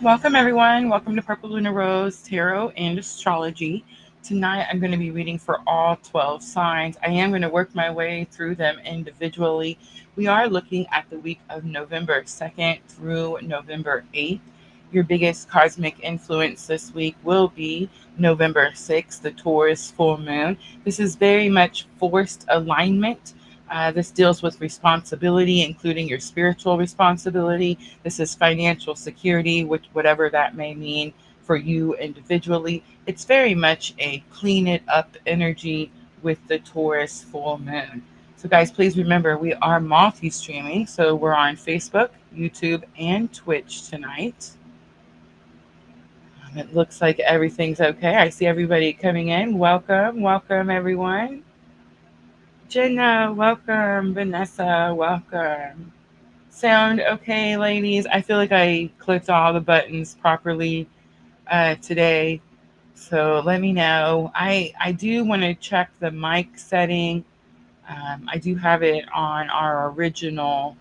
Welcome, everyone. Welcome to Purple Lunarose Tarot and Astrology. Tonight, I'm going to be reading for all 12 signs. I am going to work my way through them individually. We are looking at the week of November 2nd through November 8th. Your biggest cosmic influence this week will be November 6th, the Taurus full moon. This is very much forced alignment. This deals with responsibility, including your spiritual responsibility. This is financial security, which whatever that may mean for you individually. It's very much a clean it up energy with the Taurus full moon. So, guys, please remember we are multi streaming. So, we're on Facebook, YouTube, and Twitch tonight. It looks like everything's okay. I see everybody coming in. Welcome, welcome, everyone. Jenna, welcome. Vanessa, welcome. Sound okay, ladies? I feel like I clicked all the buttons properly today. So let me know. I do want to check the mic setting. I do have it on our original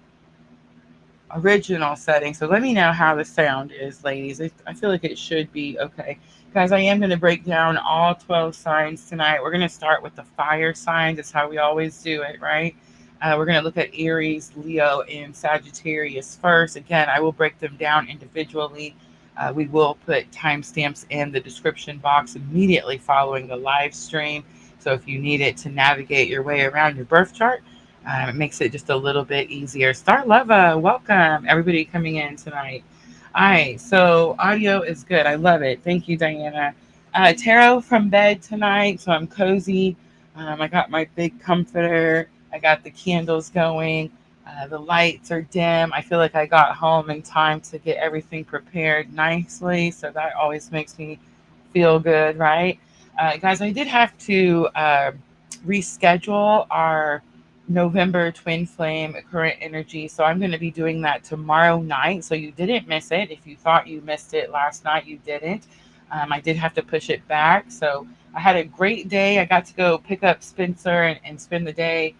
setting. So let me know how the sound is, ladies. I feel like it should be okay. Guys, I am going to break down all 12 signs tonight. We're going to start with the fire signs. That's how we always do it, right? We're going to look at Aries, Leo, and Sagittarius first. Again, I will break them down individually. We will put timestamps in the description box immediately following the live stream. So if you need it to navigate your way around your birth chart, it makes it just a little bit easier. Star Lava, welcome. Everybody coming in tonight. All right, so audio is good. I love it. Thank you, Diana. Tarot from bed tonight, so I'm cozy. I got my big comforter. I got the candles going. The lights are dim. I feel like I got home in time to get everything prepared nicely, so that always makes me feel good, right? Guys, I did have to reschedule our November twin flame current energy. So I'm going to be doing that tomorrow night. So you didn't miss it. If you thought you missed it last night, you didn't. I did have to push it back. So I had a great day. I got to go pick up Spencer and spend the day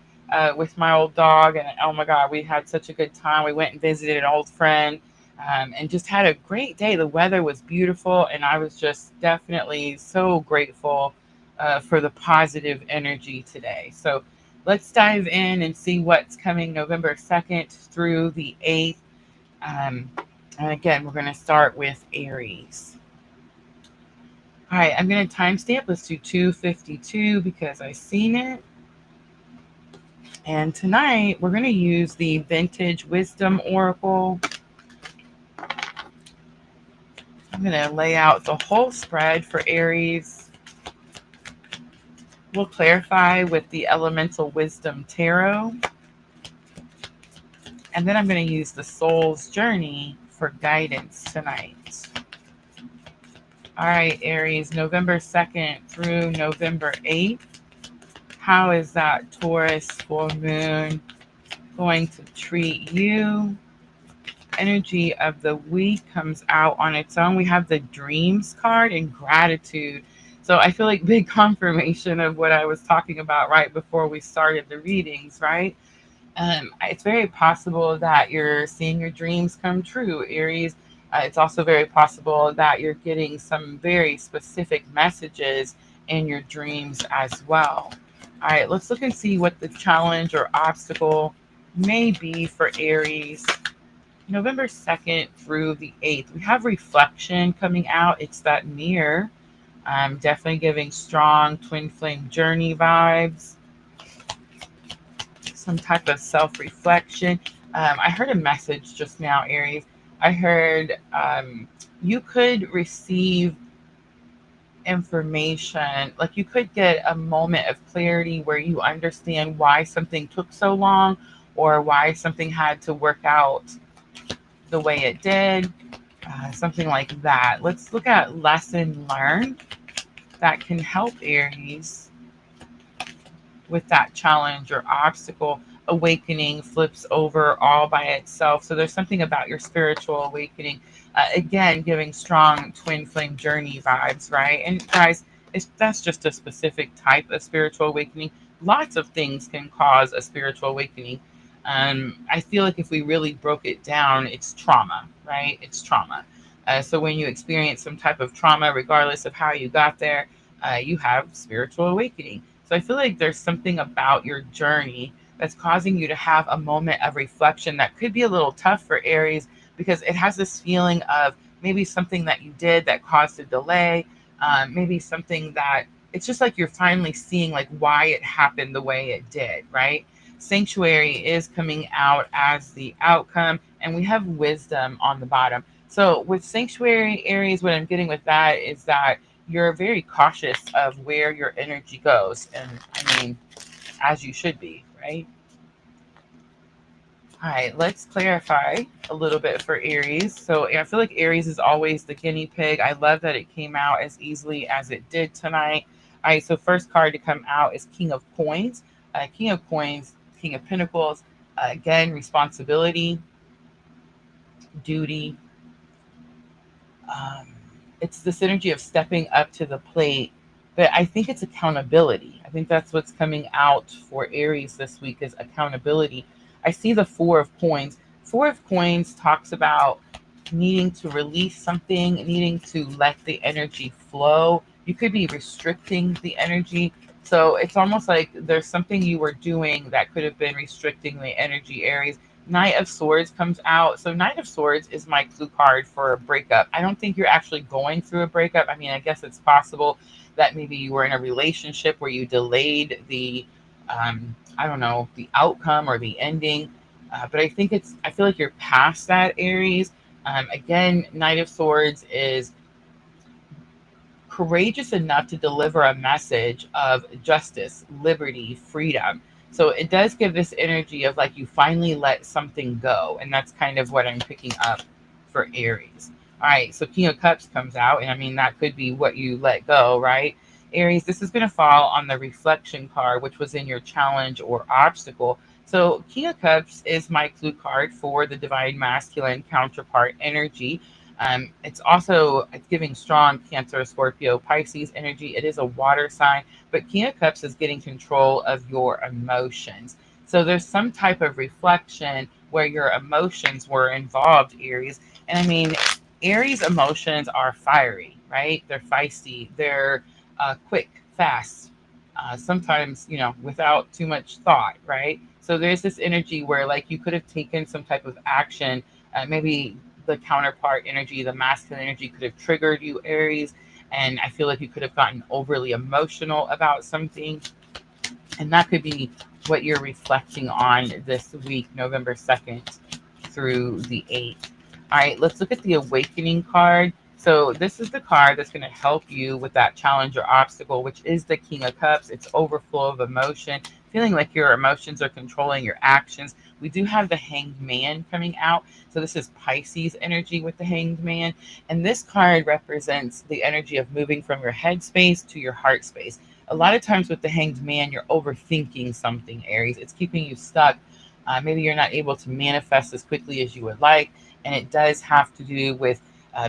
with my old dog. And oh my God, we had such a good time. We went and visited an old friend and just had a great day. The weather was beautiful. And I was just definitely so grateful for the positive energy today. So let's dive in and see what's coming November 2nd through the 8th. Um, and again, we're going to start with Aries. All right, I'm going to timestamp. Let's do 252 because I seen it. And tonight, we're going to use the Vintage Wisdom Oracle. I'm going to lay out the whole spread for Aries. We'll clarify with the Elemental Wisdom Tarot. And then I'm going to use the Soul's Journey for guidance tonight. All right, Aries, November 2nd through November 8th. How is that Taurus full moon going to treat you? Energy of the week comes out on its own. We have the Dreams card and Gratitude. So I feel like big confirmation of what I was talking about right before we started the readings, right? It's very possible that you're seeing your dreams come true, Aries. It's also very possible that you're getting some very specific messages in your dreams as well. All right, let's look and see what the challenge or obstacle may be for Aries. November 2nd through the 8th, we have reflection coming out. It's that mirror. Definitely giving strong twin flame journey vibes. Some type of self-reflection. I heard a message just now, Aries. I heard you could receive information, like you could get a moment of clarity where you understand why something took so long or why something had to work out the way it did, something like that. Let's look at lesson learned that can help Aries with that challenge or obstacle. Awakening flips over all by itself. So there's something about your spiritual awakening. Again, giving strong twin flame journey vibes, right? And guys, that's just a specific type of spiritual awakening. Lots of things can cause a spiritual awakening. I feel like if we really broke it down, it's trauma, right? It's trauma. So when you experience some type of trauma, regardless of how you got there, you have spiritual awakening. So I feel like there's something about your journey that's causing you to have a moment of reflection that could be a little tough for Aries, because it has this feeling of maybe something that you did that caused a delay, maybe something that it's just like you're finally seeing like why it happened the way it did, right? Sanctuary is coming out as the outcome, and we have wisdom on the bottom. So with sanctuary, Aries, what I'm getting with that is that you're very cautious of where your energy goes. And I mean, as you should be, right? All right, let's clarify a little bit for Aries. So I feel like Aries is always the guinea pig. I love that it came out as easily as it did tonight. All right, so first card to come out is King of Coins. King of Coins, King of Pentacles. Again, responsibility, duty. Um, it's this energy of stepping up to the plate, but I think it's accountability. I think that's what's coming out for Aries this week is accountability. I see the Four of Coins. Four of Coins talks about needing to release something, needing to let the energy flow. You could be restricting the energy. So it's almost like there's something you were doing that could have been restricting the energy, Aries. Knight of Swords comes out. So Knight of Swords is my clue card for a breakup. I don't think you're actually going through a breakup. I mean, I guess it's possible that maybe you were in a relationship where you delayed the, I don't know, the outcome or the ending. But I feel like you're past that, Aries. Again, Knight of Swords is courageous enough to deliver a message of justice, liberty, freedom. So it does give this energy of like you finally let something go. And that's kind of what I'm picking up for Aries. All right, so King of Cups comes out. And I mean, that could be what you let go, right? Aries, this is going to fall on the reflection card, which was in your challenge or obstacle. So King of Cups is my clue card for the divine masculine counterpart energy. It's giving strong Cancer, Scorpio, Pisces energy. It is a water sign, but King of Cups is getting control of your emotions. So there's some type of reflection where your emotions were involved, Aries. And I mean, Aries emotions are fiery, right? They're feisty. They're quick, fast. Sometimes, without too much thought, right? So there's this energy where, like, you could have taken some type of action, maybe the counterpart energy, the masculine energy could have triggered you, Aries. And I feel like you could have gotten overly emotional about something. And that could be what you're reflecting on this week, November 2nd through the 8th. All right, let's look at the awakening card. So this is the card that's going to help you with that challenge or obstacle, which is the King of Cups. It's overflow of emotion, feeling like your emotions are controlling your actions. We do have the Hanged Man coming out. So this is Pisces energy with the Hanged Man. And this card represents the energy of moving from your head space to your heart space. A lot of times with the Hanged Man, you're overthinking something, Aries. It's keeping you stuck. Maybe you're not able to manifest as quickly as you would like. And it does have to do with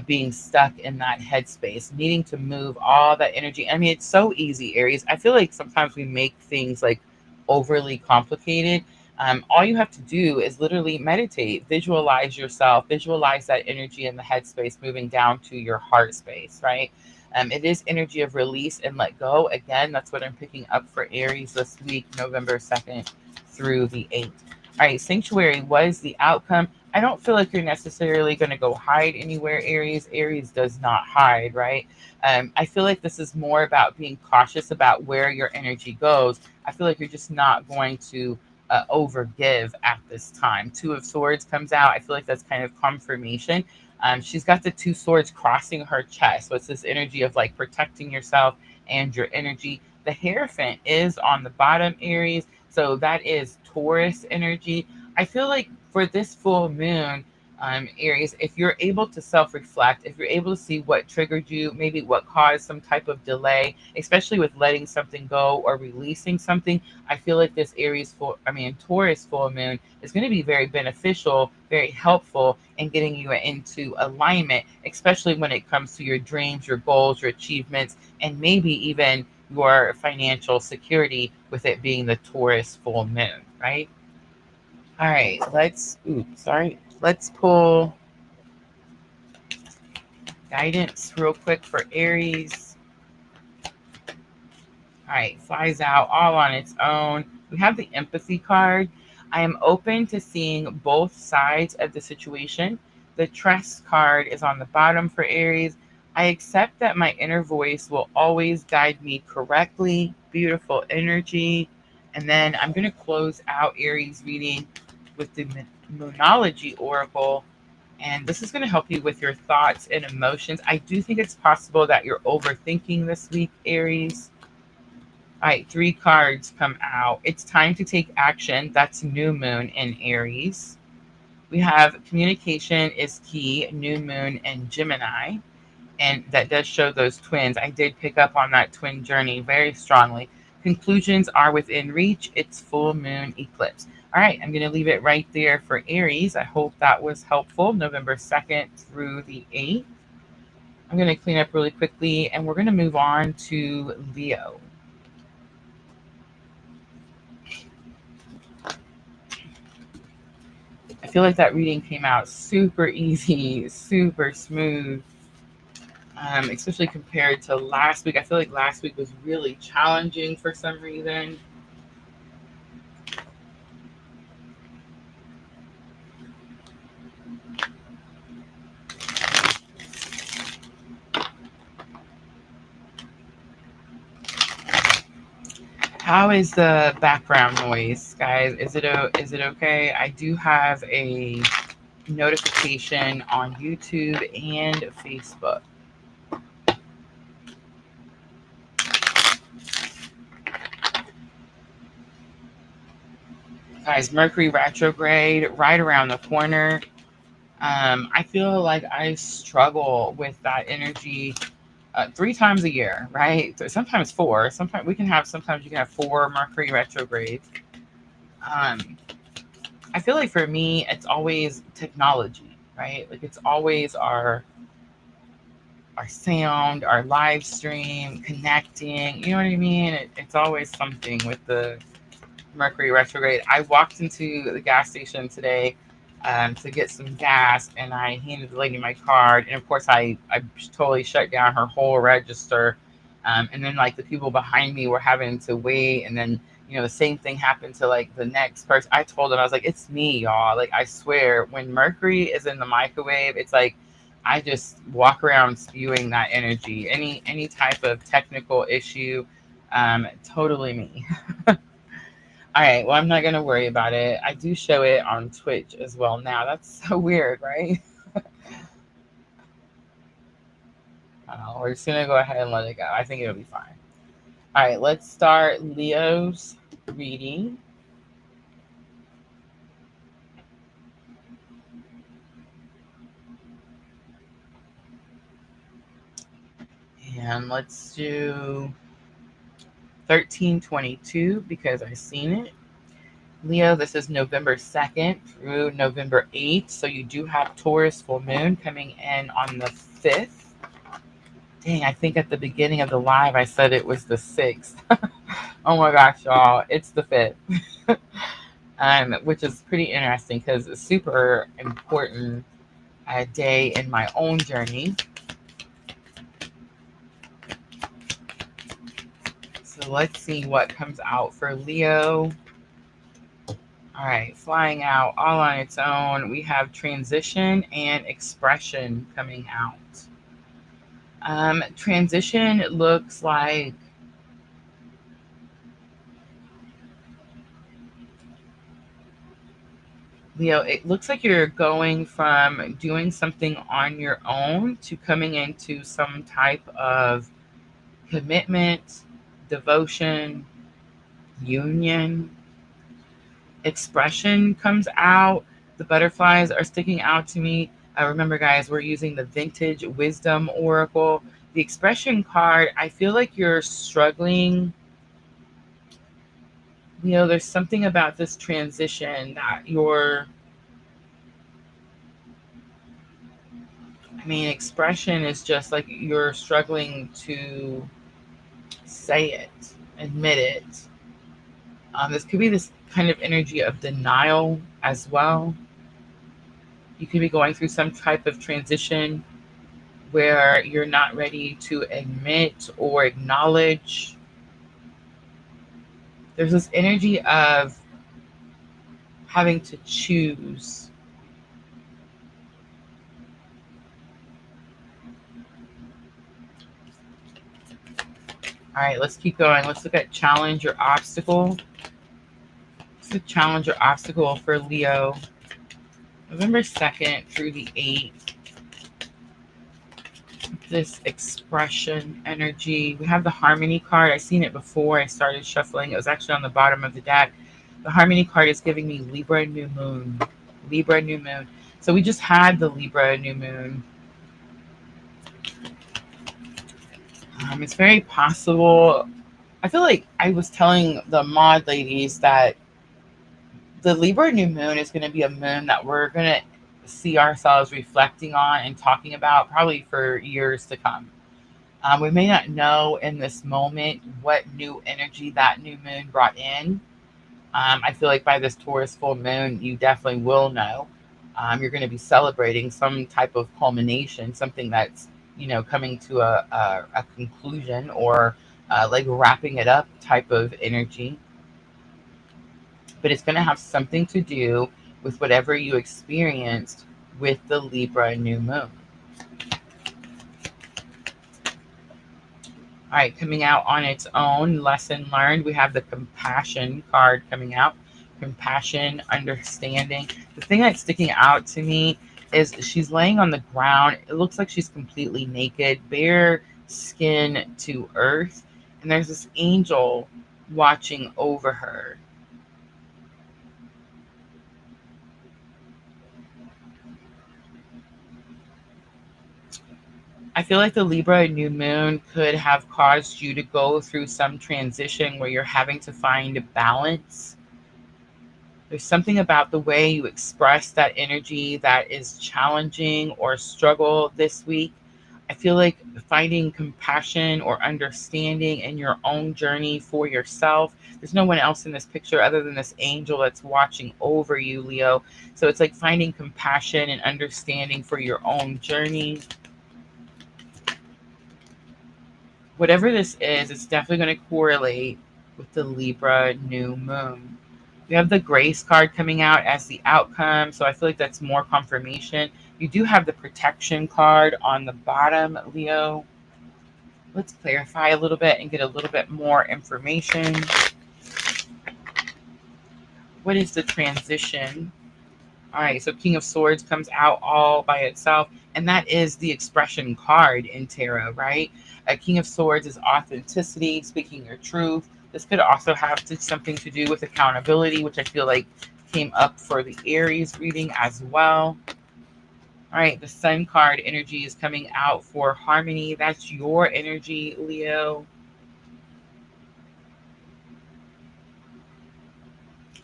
being stuck in that headspace, needing to move all that energy. I mean, it's so easy, Aries. I feel like sometimes we make things like overly complicated. All you have to do is literally meditate, visualize yourself, visualize that energy in the headspace moving down to your heart space, right? It is energy of release and let go. Again, that's what I'm picking up for Aries this week, November 2nd through the 8th. All right, Sanctuary was the outcome. I don't feel like you're necessarily going to go hide anywhere, Aries. Aries does not hide, right? I feel like this is more about being cautious about where your energy goes. I feel like you're just not going to overgive at this time. Two of Swords comes out. I feel like that's kind of confirmation. She's got the two swords crossing her chest. So it's this energy of like protecting yourself and your energy. The Hierophant is on the bottom, Aries. So that is Taurus energy. I feel like for this full moon, Aries, if you're able to self-reflect, if you're able to see what triggered you, maybe what caused some type of delay, especially with letting something go or releasing something, I feel like this Taurus full moon is going to be very beneficial, very helpful in getting you into alignment, especially when it comes to your dreams, your goals, your achievements, and maybe even your financial security with it being the Taurus full moon, right? All right, let's pull guidance real quick for Aries. All right, flies out all on its own. We have the empathy card. I am open to seeing both sides of the situation. The trust card is on the bottom for Aries. I accept that my inner voice will always guide me correctly. Beautiful energy. And then I'm going to close out Aries reading with the Moonology Oracle. And this is going to help you with your thoughts and emotions. I do think it's possible that you're overthinking this week, Aries. All right, 3 cards come out. It's time to take action. That's new moon in Aries. We have communication is key, new moon and Gemini. And that does show those twins. I did pick up on that twin journey very strongly. Conclusions are within reach. It's full moon eclipse. All right, I'm going to leave it right there for Aries. I hope that was helpful. November 2nd through the 8th. I'm going to clean up really quickly and we're going to move on to Leo. I feel like that reading came out super easy, super smooth, especially compared to last week. I feel like last week was really challenging for some reason. How is the background noise, guys? Is it okay? I do have a notification on YouTube and Facebook. Guys, Mercury retrograde right around the corner. I feel like I struggle with that energy 3 times a year, right? Sometimes 4. Sometimes you can have 4 Mercury retrogrades. I feel like for me, it's always technology, right? Like it's always our sound, our live stream, connecting. You know what I mean? It's always something with the Mercury retrograde. I walked into the gas station today to get some gas, and I handed the lady my card, and of course I totally shut down her whole register, and then like the people behind me were having to wait, and then the same thing happened to like the next person. I told them, I was like, it's me, y'all. Like I swear, when Mercury is in the microwave, it's like I just walk around spewing that energy. Any type of technical issue, totally me. All right, well, I'm not going to worry about it. I do show it on Twitch as well now. That's so weird, right? We're just going to go ahead and let it go. I think it'll be fine. All right, let's start Leo's reading. And let's do 1322 because I've seen it. Leo, this is November 2nd through November 8th. So you do have Taurus full moon coming in on the 5th. Dang, I think at the beginning of the live I said it was the 6th. Oh my gosh, y'all. It's the 5th. Which is pretty interesting because it's a super important day in my own journey. So let's see what comes out for Leo. All right, flying out all on its own. We have transition and expression coming out. Transition looks like Leo, it looks like you're going from doing something on your own to coming into some type of commitment, devotion, union. Expression comes out. The butterflies are sticking out to me. Remember, guys, we're using the Vintage Wisdom Oracle. The expression card, I feel like you're struggling. There's something about this transition that expression is just like you're struggling to say it, admit it. This could be this kind of energy of denial as well. You could be going through some type of transition where you're not ready to admit or acknowledge. There's this energy of having to choose. All right, let's keep going. Let's look at challenge or obstacle. What's the challenge or obstacle for Leo? November 2nd through the 8th. This expression energy. We have the harmony card. I've seen it before I started shuffling. It was actually on the bottom of the deck. The harmony card is giving me Libra new moon. Libra new moon. So we just had the Libra new moon. It's very possible. I feel like I was telling the mod ladies that the Libra new moon is going to be a moon that we're going to see ourselves reflecting on and talking about probably for years to come. We may not know in this moment what new energy that new moon brought in. I feel like by this Taurus full moon, you definitely will know. You're going to be celebrating some type of culmination, something that's, coming to a conclusion, or like wrapping it up type of energy. But it's going to have something to do with whatever you experienced with the Libra new moon. All right, coming out on its own, lesson learned, we have the compassion card coming out. Compassion, understanding. The thing that's sticking out to me is she's laying on the ground. It looks like she's completely naked, bare skin to earth. And there's this angel watching over her. I feel like the Libra new moon could have caused you to go through some transition where you're having to find a balance. There's something about the way you express that energy that is challenging or struggle this week. I feel like finding compassion or understanding in your own journey for yourself. There's no one else in this picture other than this angel that's watching over you, Leo. So it's like finding compassion and understanding for your own journey. Whatever this is, it's definitely going to correlate with the Libra new moon. We have the Grace card coming out as the outcome, so I feel like that's more confirmation. You do have the protection card on the bottom, Leo. Let's clarify a little bit and get a little bit more information. What is the transition? All right, so King of Swords comes out all by itself, and that is the expression card in tarot, right? A King of Swords is authenticity, speaking your truth. This could also have something to do with accountability, which I feel like came up for the Aries reading as well. All right, the Sun card energy is coming out for harmony. That's your energy, Leo.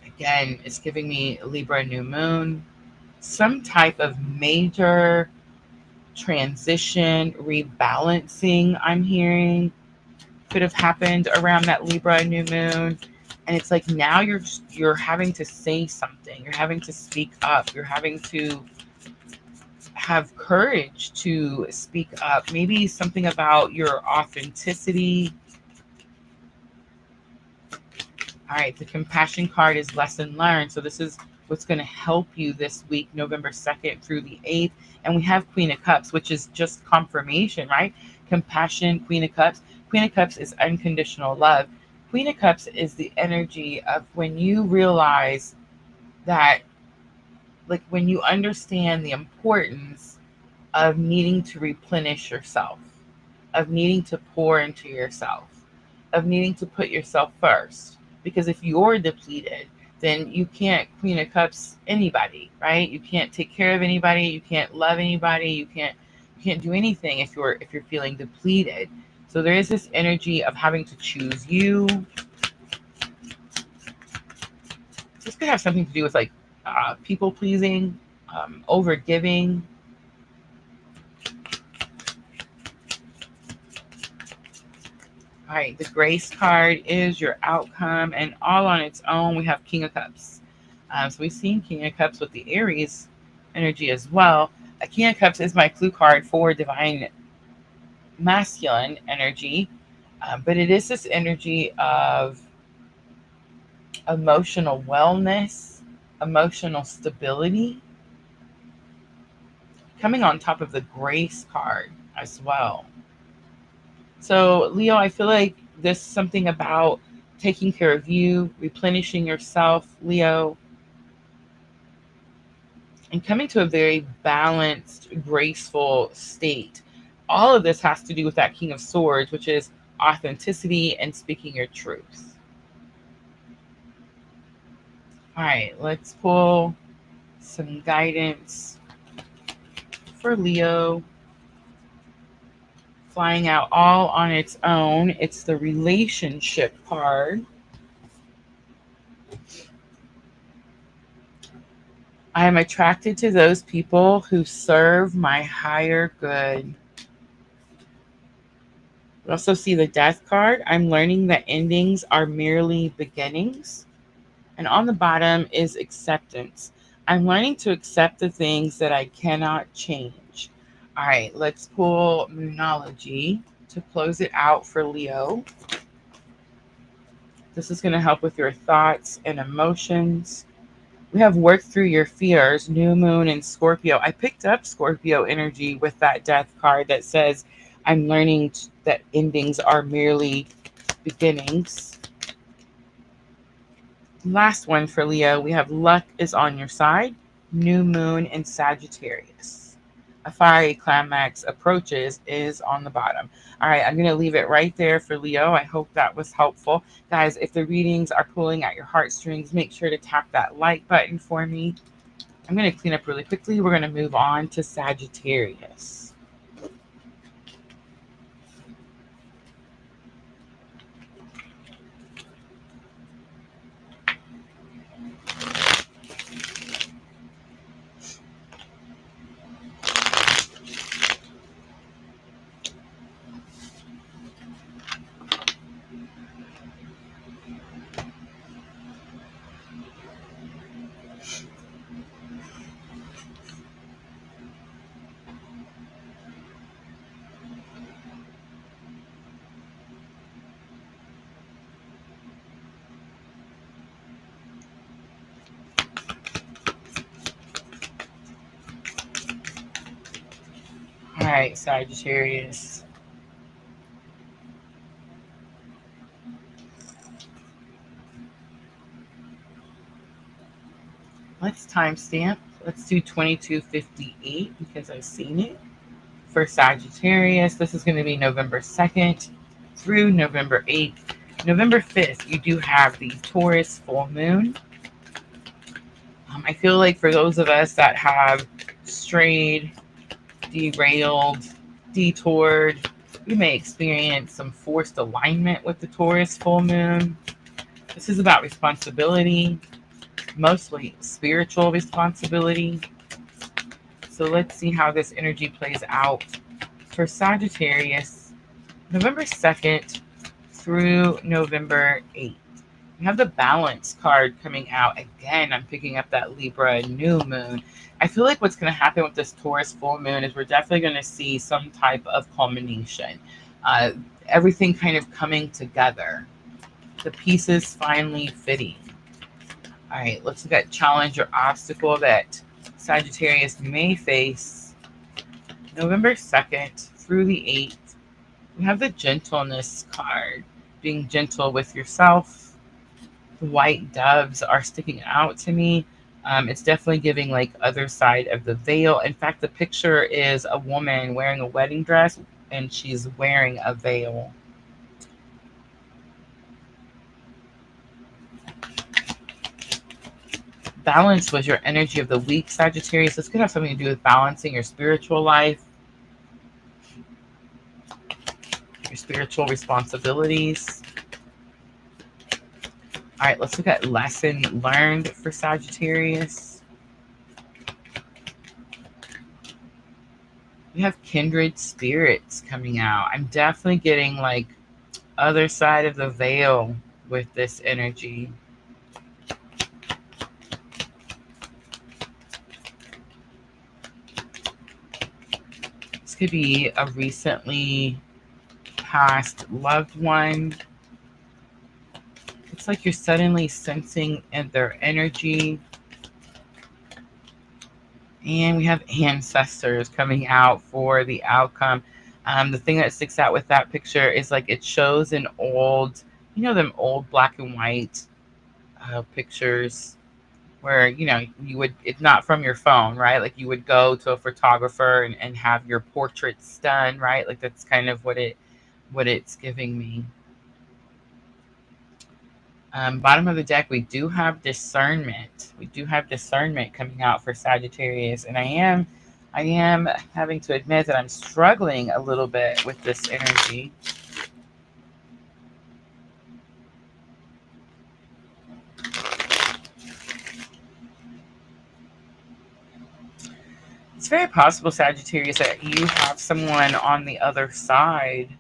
Again, it's giving me Libra new moon. Some type of major transition, rebalancing, I'm hearing, could have happened around that Libra new moon. And it's like now you're having to say something. You're having to speak up. You're having to have courage to speak up. Maybe something about your authenticity. All right, the compassion card is lesson learned. So this is what's going to help you this week, November 2nd through the 8th. And we have Queen of Cups, which is just confirmation, right? Compassion, Queen of Cups. Queen of Cups is unconditional love. Queen of Cups is the energy of when you realize that, like when you understand the importance of needing to replenish yourself, of needing to pour into yourself, of needing to put yourself first. Because if you're depleted, then you can't Queen of Cups anybody, right? You can't take care of anybody. You can't love anybody. You can't do anything if you're feeling depleted. So there is this energy of having to choose you. This could have something to do with like people pleasing, over giving. All right, the Grace card is your outcome, and all on its own, we have King of Cups. So we've seen King of Cups with the Aries energy as well. A King of Cups is my clue card for divine masculine energy, but it is this energy of emotional wellness, emotional stability, coming on top of the grace card as well. So, Leo, I feel like there's something about taking care of you, replenishing yourself, Leo, and coming to a very balanced, graceful state. All of this has to do with that King of Swords, which is authenticity and speaking your truth. All right, let's pull some guidance for Leo. Flying out all on its own. It's the relationship card. I am attracted to those people who serve my higher good. We also see the death card. I'm learning that endings are merely beginnings. And on the bottom is acceptance. I'm learning to accept the things that I cannot change. All right, let's pull Moonology to close it out for Leo. This is going to help with your thoughts and emotions. We have worked through your fears, new moon and Scorpio. I picked up Scorpio energy with that death card that says, I'm learning that endings are merely beginnings. Last one for Leo, we have luck is on your side, new moon and Sagittarius. A fiery climax approaches is on the bottom. All right, I'm going to leave it right there for Leo. I hope that was helpful. Guys, if the readings are pulling at your heartstrings, make sure to tap that like button for me. I'm going to clean up really quickly. We're going to move on to Sagittarius. All right, Sagittarius. Let's timestamp. Let's do 2258 because I've seen it. For Sagittarius, this is going to be November 2nd through November 8th. November 5th, you do have the Taurus full moon. I feel like for those of us that have strayed, derailed, detoured, we may experience some forced alignment with the Taurus full moon. This is about responsibility, mostly spiritual responsibility. So let's see how this energy plays out for Sagittarius, November 2nd through November 8th. We have the balance card coming out. Again, I'm picking up that Libra new moon. I feel like what's going to happen with this Taurus full moon is we're definitely going to see some type of culmination. Everything kind of coming together. The pieces finally fitting. All right, let's look at challenge or obstacle that Sagittarius may face November 2nd through the 8th. We have the gentleness card, being gentle with yourself. The white doves are sticking out to me. It's definitely giving like other side of the veil. In fact, the picture is a woman wearing a wedding dress and she's wearing a veil. Balance was your energy of the week, Sagittarius. This could have something to do with balancing your spiritual life, your spiritual responsibilities. All right, let's look at lesson learned for Sagittarius. We have kindred spirits coming out. I'm definitely getting like other side of the veil with this energy. This could be a recently past loved one. It's like you're suddenly sensing in their energy. And we have ancestors coming out for the outcome. The thing that sticks out with that picture is like it shows an old, you know, them old black and white pictures where, you know, you would, it's not from your phone, right? Like you would go to a photographer and have your portraits done, right? Like that's kind of what it's giving me. Bottom of the deck, we do have discernment. We do have discernment coming out for Sagittarius. And I am having to admit that I'm struggling a little bit with this energy. It's very possible, Sagittarius, that you have someone on the other side.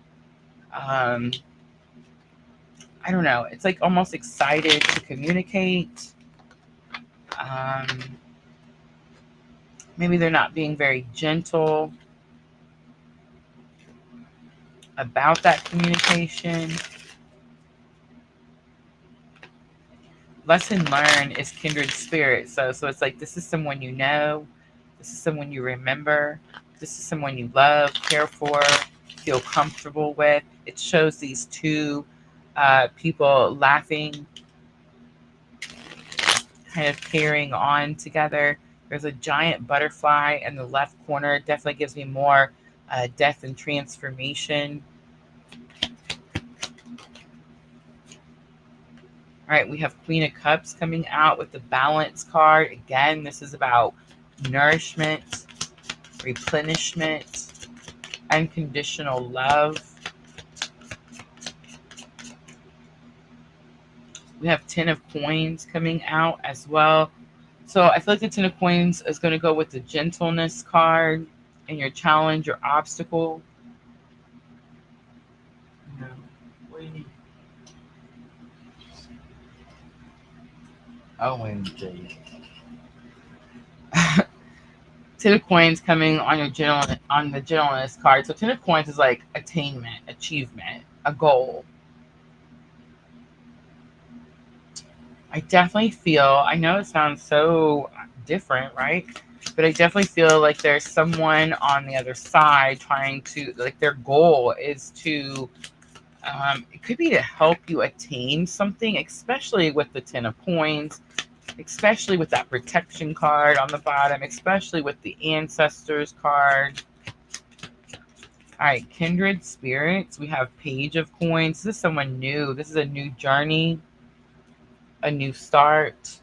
I don't know. It's like almost excited to communicate. Maybe they're not being very gentle about that communication. Lesson learned is kindred spirit. So it's like this is someone you know. This is someone you remember. This is someone you love, care for, feel comfortable with. It shows these two people laughing, kind of carrying on together. There's a giant butterfly in the left corner. Definitely gives me more death and transformation. All right, we have Queen of Cups coming out with the Balance card. Again, this is about nourishment, replenishment, unconditional love. We have Ten of Coins coming out as well. So I feel like the Ten of Coins is going to go with the gentleness card and your challenge, your obstacle. No. What do you need? OMG. Ten of Coins coming on your the gentleness card. So Ten of Coins is like attainment, achievement, a goal. I definitely feel, I know it sounds so different, right? But I definitely feel like there's someone on the other side trying to, like their goal is to, it could be to help you attain something, especially with the Ten of Coins, especially with that protection card on the bottom, especially with the ancestors card. All right, kindred spirits. We have Page of Coins. This is someone new. This is a new journey, a new start.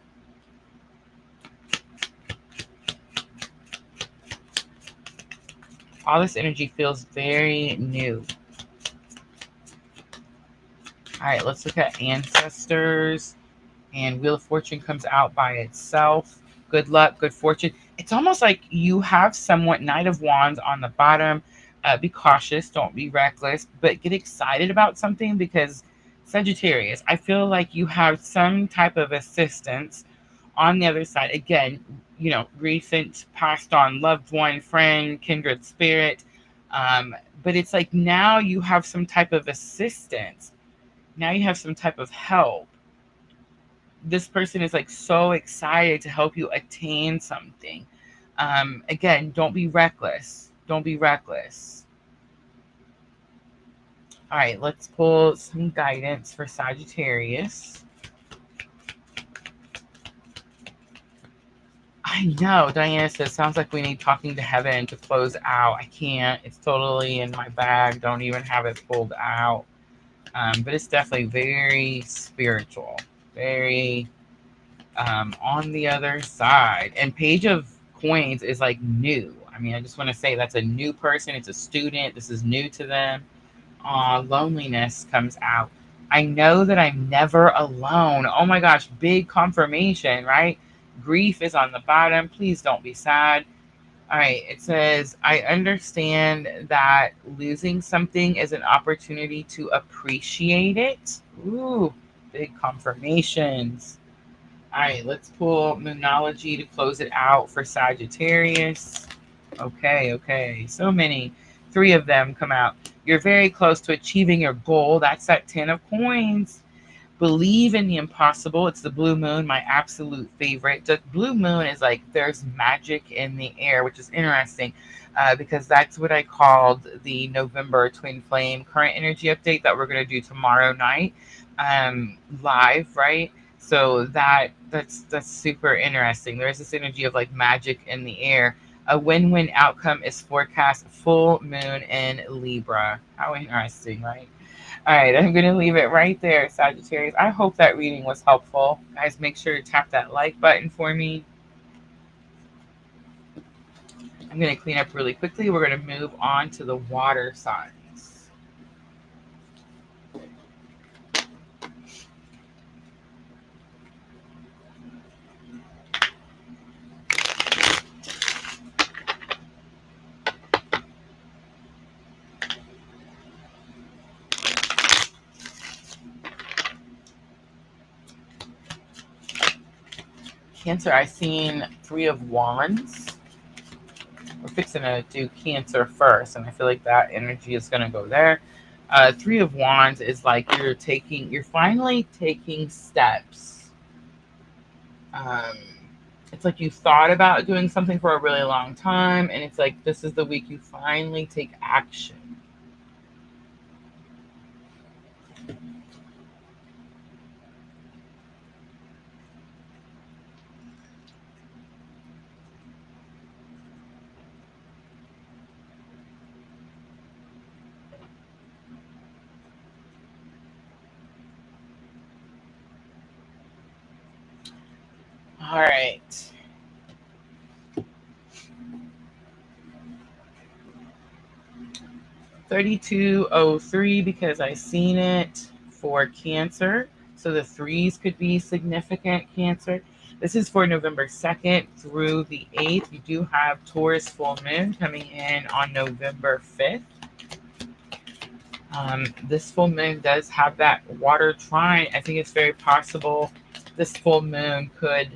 All this energy feels very new. All right, let's look at ancestors. And Wheel of Fortune comes out by itself. Good luck, good fortune. It's almost like you have someone, Knight of Wands on the bottom. Be cautious, don't be reckless, but get excited about something because Sagittarius, I feel like you have some type of assistance on the other side. Again, you know, recent, passed on loved one, friend, kindred spirit. But it's like now you have some type of assistance. Now you have some type of help. This person is like so excited to help you attain something. Again, don't be reckless. Don't be reckless. All right, let's pull some guidance for Sagittarius. I know, Diana says, sounds like we need Talking to Heaven to close out. I can't. It's totally in my bag. Don't even have it pulled out. But it's definitely very spiritual. Very on the other side. And Page of Coins is like new. I mean, I just want to say that's a new person. It's a student. This is new to them. Loneliness comes out. I know that I'm never alone. Oh my gosh, big confirmation, right? Grief is on the bottom. Please don't be sad. All right, it says, I understand that losing something is an opportunity to appreciate it. Ooh, big confirmations. All right, let's pull Moonology to close it out for Sagittarius. Okay. So many Three of them come out. You're very close to achieving your goal. That's that 10 of coins. Believe in the impossible. It's the blue moon, my absolute favorite. The blue moon is like there's magic in the air, which is interesting because that's what I called the November twin flame current energy update that we're going to do tomorrow night live, right? So that's super interesting. There's this energy of like magic in the air. A win-win outcome is forecast full moon in Libra. How interesting, right? All right, I'm going to leave it right there, Sagittarius. I hope that reading was helpful. Guys, make sure to tap that like button for me. I'm going to clean up really quickly. We're going to move on to the water signs. Cancer, I seen Three of Wands. We're fixing to do Cancer first, and I feel like that energy is going to go there. Three of Wands is like you're finally taking steps. It's like you thought about doing something for a really long time, and it's like this is the week you finally take action. All right. $32.03 because I seen it for Cancer. So the threes could be significant, Cancer. This is for November 2nd through the 8th. You do have Taurus full moon coming in on November 5th. This full moon does have that water trine. I think it's very possible this full moon could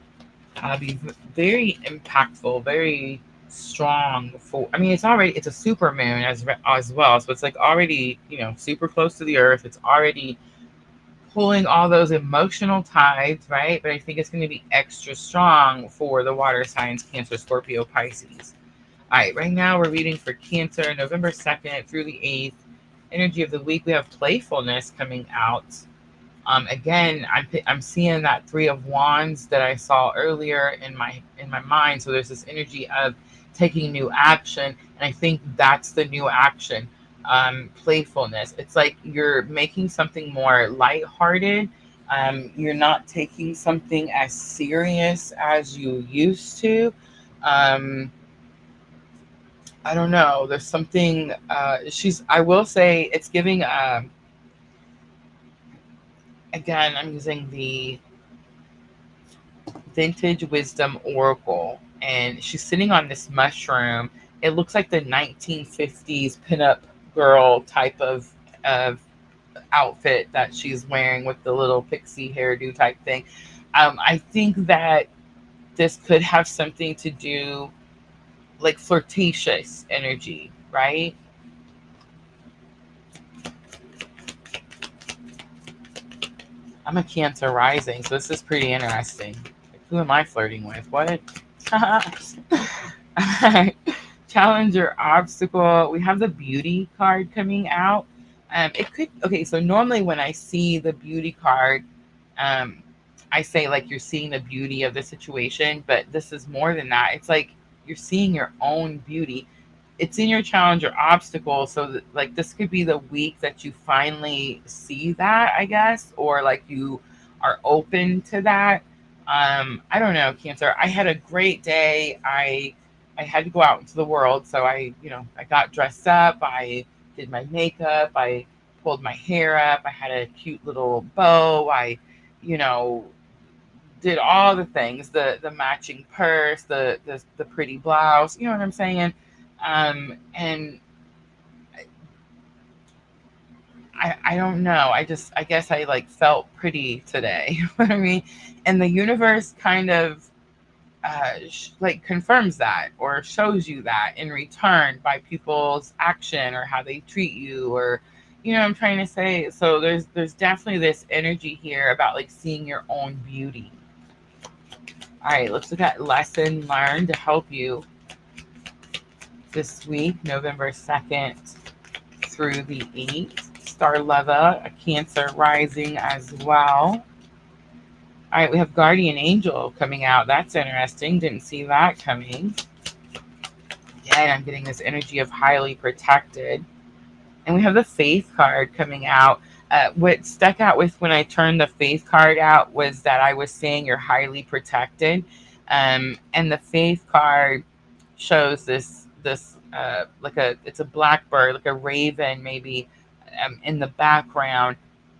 be very impactful, very strong. For I mean, it's a super moon as well, so it's like already super close to the Earth. It's already pulling all those emotional tides, right? But I think it's going to be extra strong for the water signs, Cancer, Scorpio, Pisces. All right, right now we're reading for Cancer, November 2nd through the 8th. Energy of the week, we have playfulness coming out. Again, I'm seeing that Three of Wands that I saw earlier in my mind. So there's this energy of taking new action, and I think that's the new action. Playfulness. It's like you're making something more lighthearted. You're not taking something as serious as you used to. I don't know. There's something. I will say it's giving. Again, I'm using the Vintage Wisdom Oracle, and she's sitting on this mushroom. It looks like the 1950s pinup girl type of outfit that she's wearing with the little pixie hairdo type thing. I think that this could have something to do like flirtatious energy, right? I'm a Cancer rising, so this is pretty interesting. Like, who am I flirting with? What? Challenge or obstacle. We have the beauty card coming out. It could okay. So normally when I see the beauty card, um, I say like you're seeing the beauty of the situation, but this is more than that. It's like you're seeing your own beauty. It's in your challenge or obstacle, so that, like this could be the week that you finally see that, I guess, or like you are open to that. I don't know, Cancer. I had a great day. I had to go out into the world, so I got dressed up. I did my makeup. I pulled my hair up. I had a cute little bow. I, you know, did all the things, the matching purse, the pretty blouse. You know what I'm saying? And I don't know. I guess I like felt pretty today. You know what I mean? And the universe kind of like confirms that or shows you that in return by people's action or how they treat you, or you know what I'm trying to say. So there's definitely this energy here about like seeing your own beauty. All right, let's look at lesson learned to help you this week, November 2nd through the 8th. Star Leva, a Cancer rising as well. All right, we have Guardian Angel coming out. That's interesting. Didn't see that coming. Again, I'm getting this energy of highly protected. And we have the Faith card coming out. What stuck out with when I turned the Faith card out was that I was saying you're highly protected. And the Faith card shows this like it's a blackbird, like a raven maybe, in the background,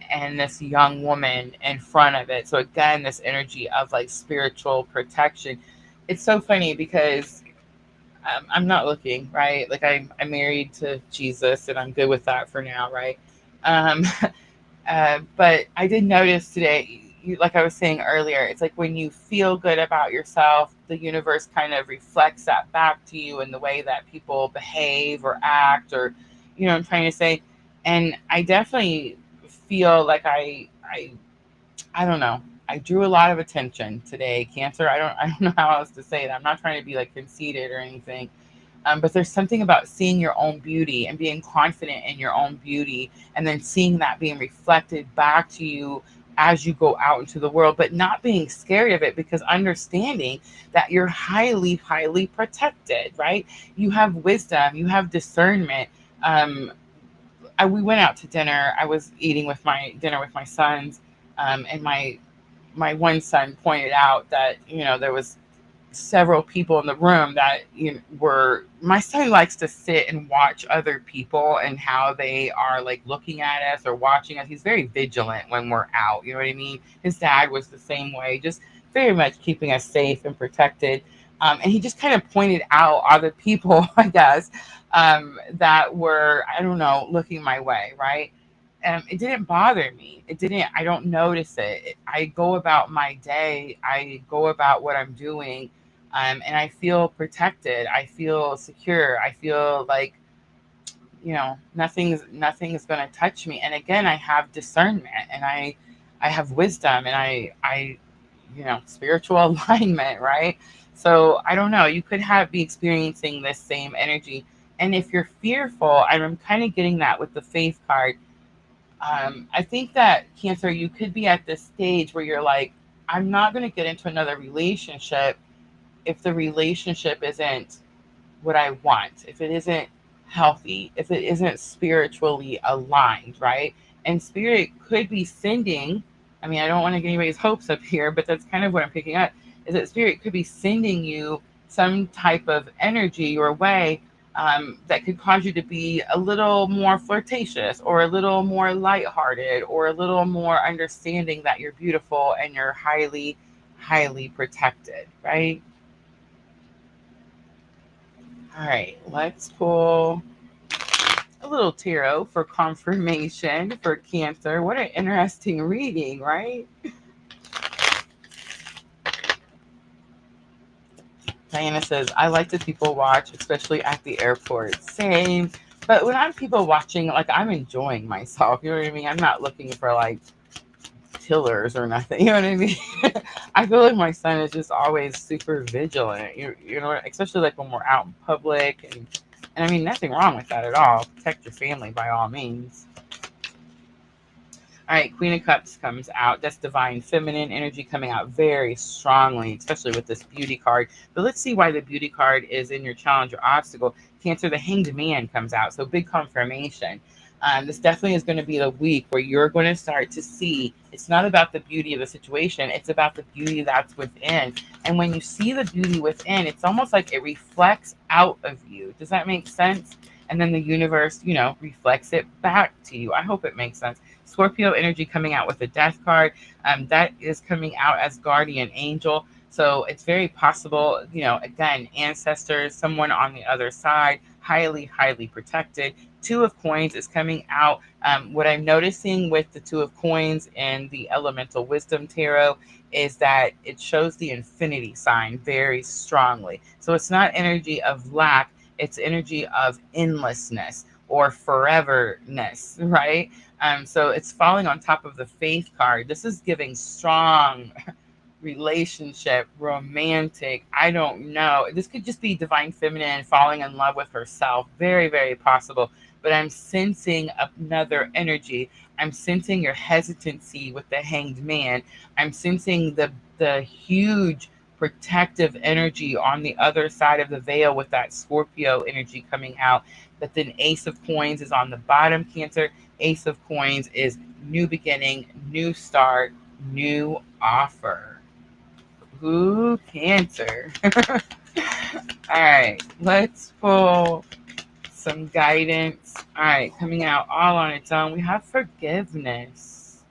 and this young woman in front of it. So again, this energy of like spiritual protection. It's so funny because I'm not looking, right? Like I'm married to Jesus and I'm good with that for now, right? Um, but I did notice today, like I was saying earlier, it's like when you feel good about yourself, the universe kind of reflects that back to you in the way that people behave or act, or, you know what I'm trying to say. And I definitely feel like I don't know. I drew a lot of attention today, Cancer. I don't know how else to say that. I'm not trying to be like conceited or anything. But there's something about seeing your own beauty and being confident in your own beauty, and then seeing that being reflected back to you as you go out into the world, but not being scared of it, because understanding that you're highly, highly protected, right? You have wisdom, you have discernment. We went out to dinner. I was eating with my dinner with my sons, and my one son pointed out that, you know, there was several people in the room that, you know, were, my son likes to sit and watch other people and how they are like looking at us or watching us. He's very vigilant when we're out, you know what I mean? His dad was the same way, just very much keeping us safe and protected. And he just kind of pointed out other people, I guess, that were, I don't know, looking my way, right? It didn't bother me. I don't notice it. I go about my day. I go about what I'm doing. And I feel protected. I feel secure. I feel like, you know, nothing's going to touch me. And again, I have discernment, and I have wisdom, and I, you know, spiritual alignment, right? So I don't know. You could be experiencing this same energy. And if you're fearful, I'm kind of getting that with the Faith card. I think that, Cancer, you could be at this stage where you're like, I'm not going to get into another relationship if the relationship isn't what I want, if it isn't healthy, if it isn't spiritually aligned, right? And spirit could be sending, I mean, I don't want to get anybody's hopes up here, but that's kind of what I'm picking up, is that spirit could be sending you some type of energy your way, that could cause you to be a little more flirtatious, or a little more lighthearted, or a little more understanding that you're beautiful and you're highly, highly protected, right? All right, let's pull a little tarot for confirmation for Cancer. What an interesting reading, right? Diana says, I like to people watch, especially at the airport. Same. But when I'm people watching, like, I'm enjoying myself. You know what I mean? I'm not looking for like killers or nothing. You know what I mean? I feel like my son is just always super vigilant. You know, especially like when we're out in public, and I mean, nothing wrong with that at all. Protect your family by all means. All right, Queen of Cups comes out. That's divine feminine energy coming out very strongly, especially with this beauty card. But let's see why the beauty card is in your challenge or obstacle. Cancer, the Hanged Man comes out. So big confirmation. This definitely is going to be the week where you're going to start to see it's not about the beauty of the situation. It's about the beauty that's within. And when you see the beauty within, it's almost like it reflects out of you. Does that make sense? And then the universe, you know, reflects it back to you. I hope it makes sense. Scorpio energy coming out with the Death card. That is coming out as Guardian Angel. So it's very possible, you know, again, ancestors, someone on the other side, highly, highly protected. Two of Coins is coming out. What I'm noticing with the Two of Coins and the Elemental Wisdom Tarot is that it shows the infinity sign very strongly. So it's not energy of lack, it's energy of endlessness or foreverness, right? So it's falling on top of the Faith card. This is giving strong relationship, romantic. I don't know. This could just be divine feminine falling in love with herself. Very, very possible. But I'm sensing another energy. I'm sensing your hesitancy with the Hanged Man. I'm sensing the huge protective energy on the other side of the veil with that Scorpio energy coming out. But then Ace of Coins is on the bottom, Cancer. Ace of Coins is new beginning, new start, new offer. Ooh, Cancer. All right, let's pull some guidance. All right, coming out all on its own, we have forgiveness.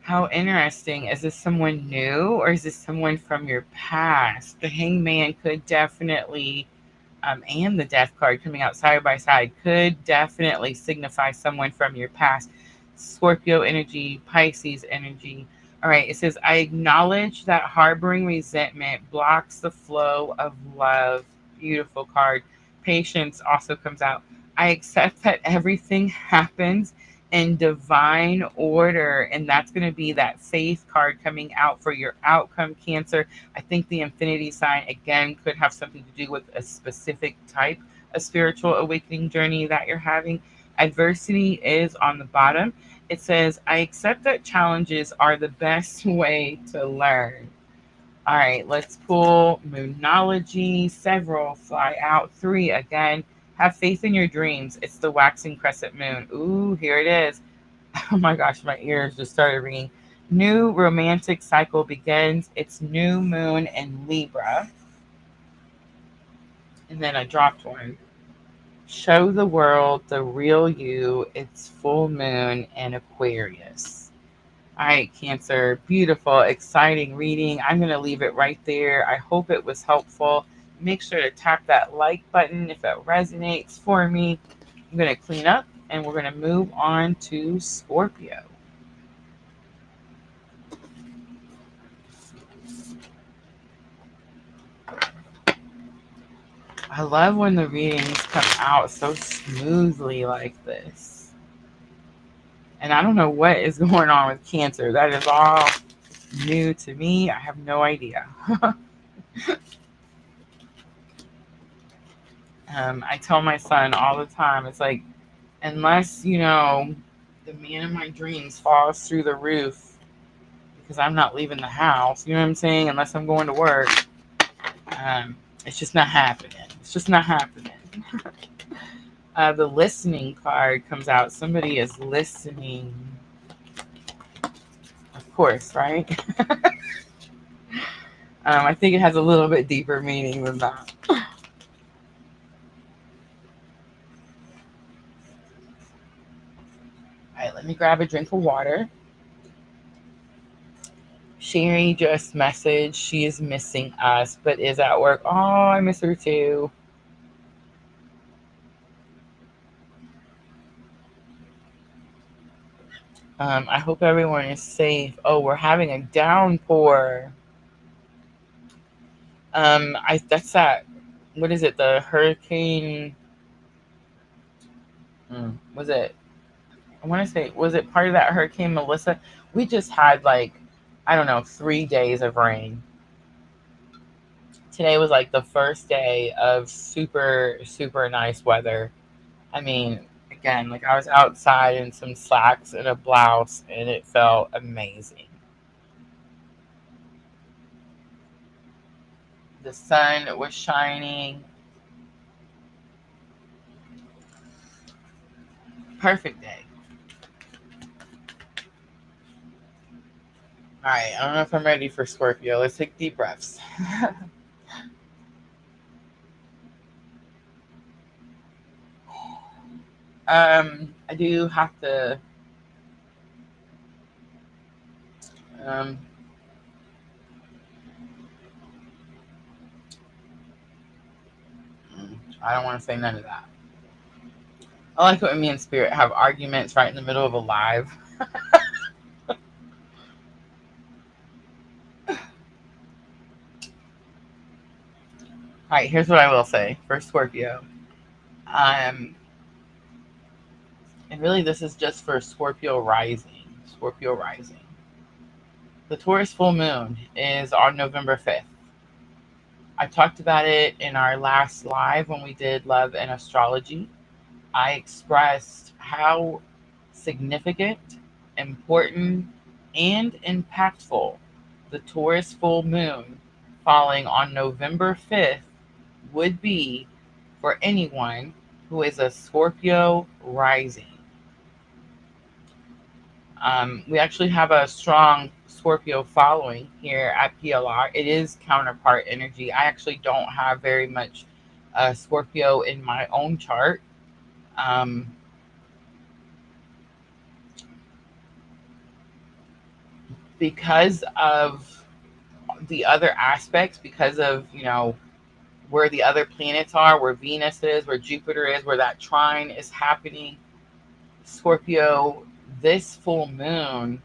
How interesting. Is this someone new or is this someone from your past? The Hangman could definitely, and the Death card coming out side by side, could definitely signify someone from your past. Scorpio energy, Pisces energy. All right, it says, I acknowledge that harboring resentment blocks the flow of love. Beautiful card. Patience also comes out. I accept that everything happens in divine order, and that's going to be that Faith card coming out for your outcome, Cancer. I think the infinity sign, again, could have something to do with a specific type of spiritual awakening journey that you're having. Adversity is on the bottom. It says, I accept that challenges are the best way to learn. All right, let's pull Moonology. Several fly out. Three again. Have faith in your dreams. It's the waxing crescent moon. Ooh, here it is. Oh my gosh, my ears just started ringing. New romantic cycle begins. It's new moon in Libra. And then I dropped one. Show the world the real you. It's full moon in Aquarius. All right, Cancer. Beautiful, exciting reading. I'm going to leave it right there. I hope it was helpful. Make sure to tap that like button if it resonates for me. I'm going to clean up and we're going to move on to Scorpio. I love when the readings come out so smoothly like this. And I don't know what is going on with Cancer. That is all new to me. I have no idea. I tell my son all the time, it's like, unless, the man of my dreams falls through the roof because I'm not leaving the house, you know what I'm saying? Unless I'm going to work, it's just not happening. It's just not happening. The listening card comes out. Somebody is listening. Of course, right? I think it has a little bit deeper meaning than that. All right, let me grab a drink of water. Sherry just messaged she is missing us, but is at work. Oh, I miss her too. I hope everyone is safe. Oh, we're having a downpour. That's that. What is it? The hurricane. Was it? I want to say, was it part of that Hurricane Melissa? We just had like, I don't know, 3 days of rain. Today was like the first day of super, super nice weather. I mean, again, like I was outside in some slacks and a blouse and it felt amazing. The sun was shining. Perfect day. All right, I don't know if I'm ready for Scorpio. Let's take deep breaths. I do have to um, I don't want to say none of that. I like it when me and Spirit have arguments right in the middle of a live. All right, here's what I will say for Scorpio. And really, this is just for Scorpio rising. Scorpio rising. The Taurus full moon is on November 5th. I talked about it in our last live when we did Love and Astrology. I expressed how significant, important, and impactful the Taurus full moon falling on November 5th would be for anyone who is a Scorpio rising. We actually have a strong Scorpio following here at PLR. It is counterpart energy. I actually don't have very much Scorpio in my own chart. Because of the other aspects, because of, where the other planets are, where Venus is, where Jupiter is, where that trine is happening, Scorpio, this full moon,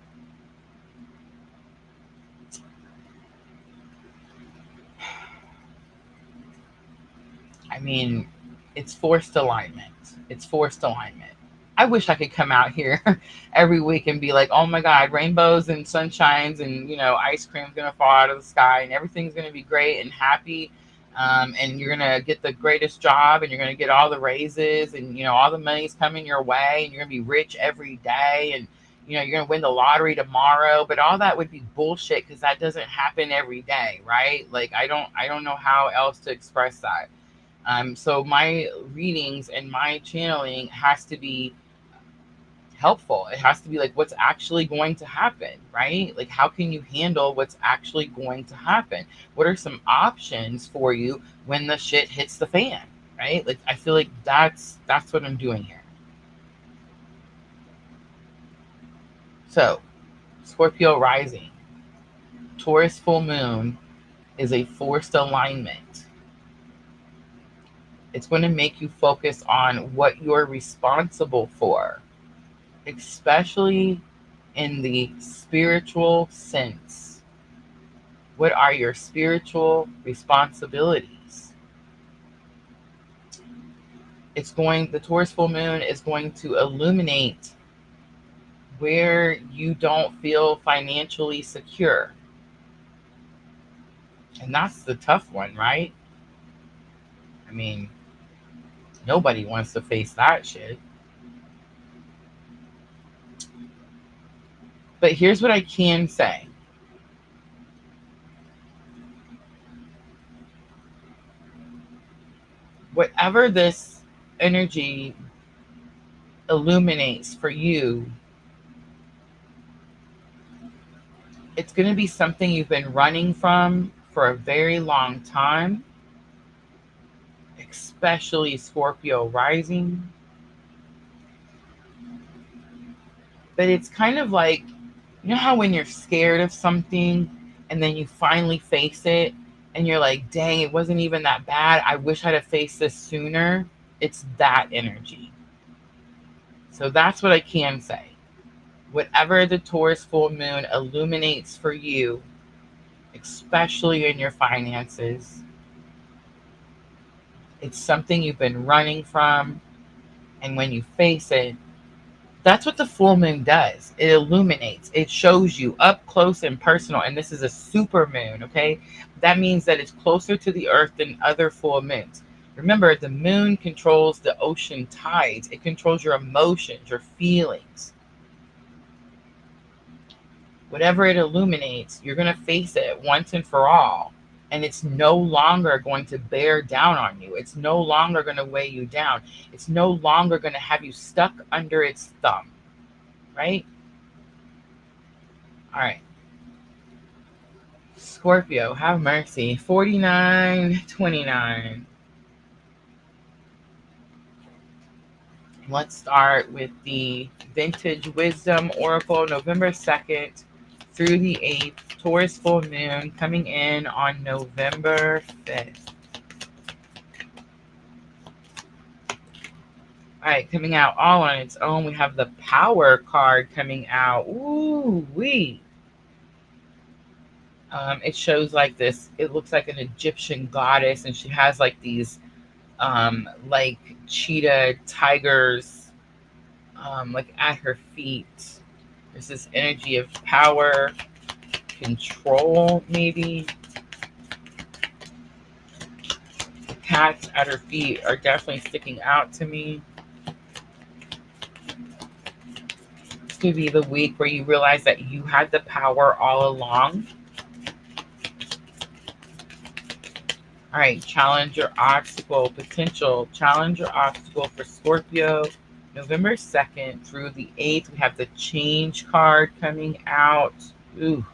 I mean, it's forced alignment. It's forced alignment. I wish I could come out here every week and be like, oh my God, rainbows and sunshines and, ice cream's going to fall out of the sky and everything's going to be great and happy. And you're going to get the greatest job and you're going to get all the raises and, all the money's coming your way and you're going to be rich every day and, you're going to win the lottery tomorrow. But all that would be bullshit because that doesn't happen every day, right? Like, I don't know how else to express that. So my readings and my channeling has to be helpful. It has to be like what's actually going to happen, right? Like, how can you handle what's actually going to happen? What are some options for you when the shit hits the fan, right? Like, I feel like that's what I'm doing here. So, Scorpio rising, Taurus full moon is a forced alignment. It's going to make you focus on what you're responsible for, especially in the spiritual sense. What are your spiritual responsibilities? The Taurus full moon is going to illuminate where you don't feel financially secure. And that's the tough one, right? I mean, nobody wants to face that shit. But here's what I can say. Whatever this energy illuminates for you, it's going to be something you've been running from for a very long time, especially Scorpio rising. But it's kind of like, how when you're scared of something and then you finally face it and you're like, dang, it wasn't even that bad. I wish I'd have faced this sooner. It's that energy. So that's what I can say. Whatever the Taurus full moon illuminates for you, especially in your finances, it's something you've been running from. And when you face it, that's what the full moon does. It illuminates. It shows you up close and personal. And this is a super moon, okay? That means that it's closer to the earth than other full moons. Remember, the moon controls the ocean tides. It controls your emotions, your feelings. Whatever it illuminates, you're going to face it once and for all. And it's no longer going to bear down on you. It's no longer going to weigh you down. It's no longer going to have you stuck under its thumb. Right? All right. Scorpio, have mercy. 4929. Let's start with the Vintage Wisdom Oracle, November 2nd through the 8th. Taurus full moon coming in on November 5th. All right, coming out all on its own, we have the Power card coming out. Ooh, wee. It shows like this. It looks like an Egyptian goddess, and she has like these, like cheetah tigers, like at her feet. There's this energy of power, control, maybe. The cats at her feet are definitely sticking out to me. This could be the week where you realize that you had the power all along. All right, challenge your obstacle, potential challenge your obstacle for Scorpio, November 2nd through the 8th. We have the change card coming out. Ooh.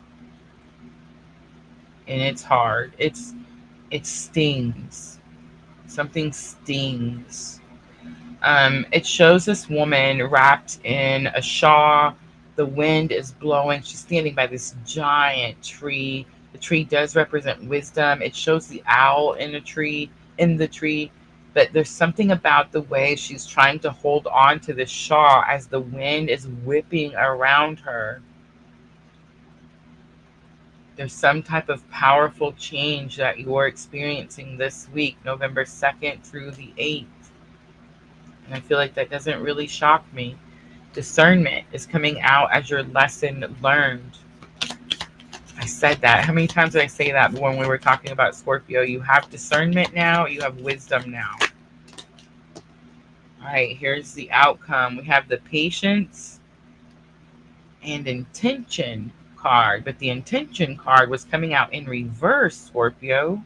And it's hard. It stings. Something stings. It shows this woman wrapped in a shawl. The wind is blowing. She's standing by this giant tree. The tree does represent wisdom. It shows the owl in the tree, but there's something about the way she's trying to hold on to the shawl as the wind is whipping around her. There's some type of powerful change that you're experiencing this week, November 2nd through the 8th. And I feel like that doesn't really shock me. Discernment is coming out as your lesson learned. I said that. How many times did I say that when we were talking about Scorpio? You have discernment now. You have wisdom now. All right, here's the outcome. We have the patience and intention card. But the intention card was coming out in reverse, Scorpio.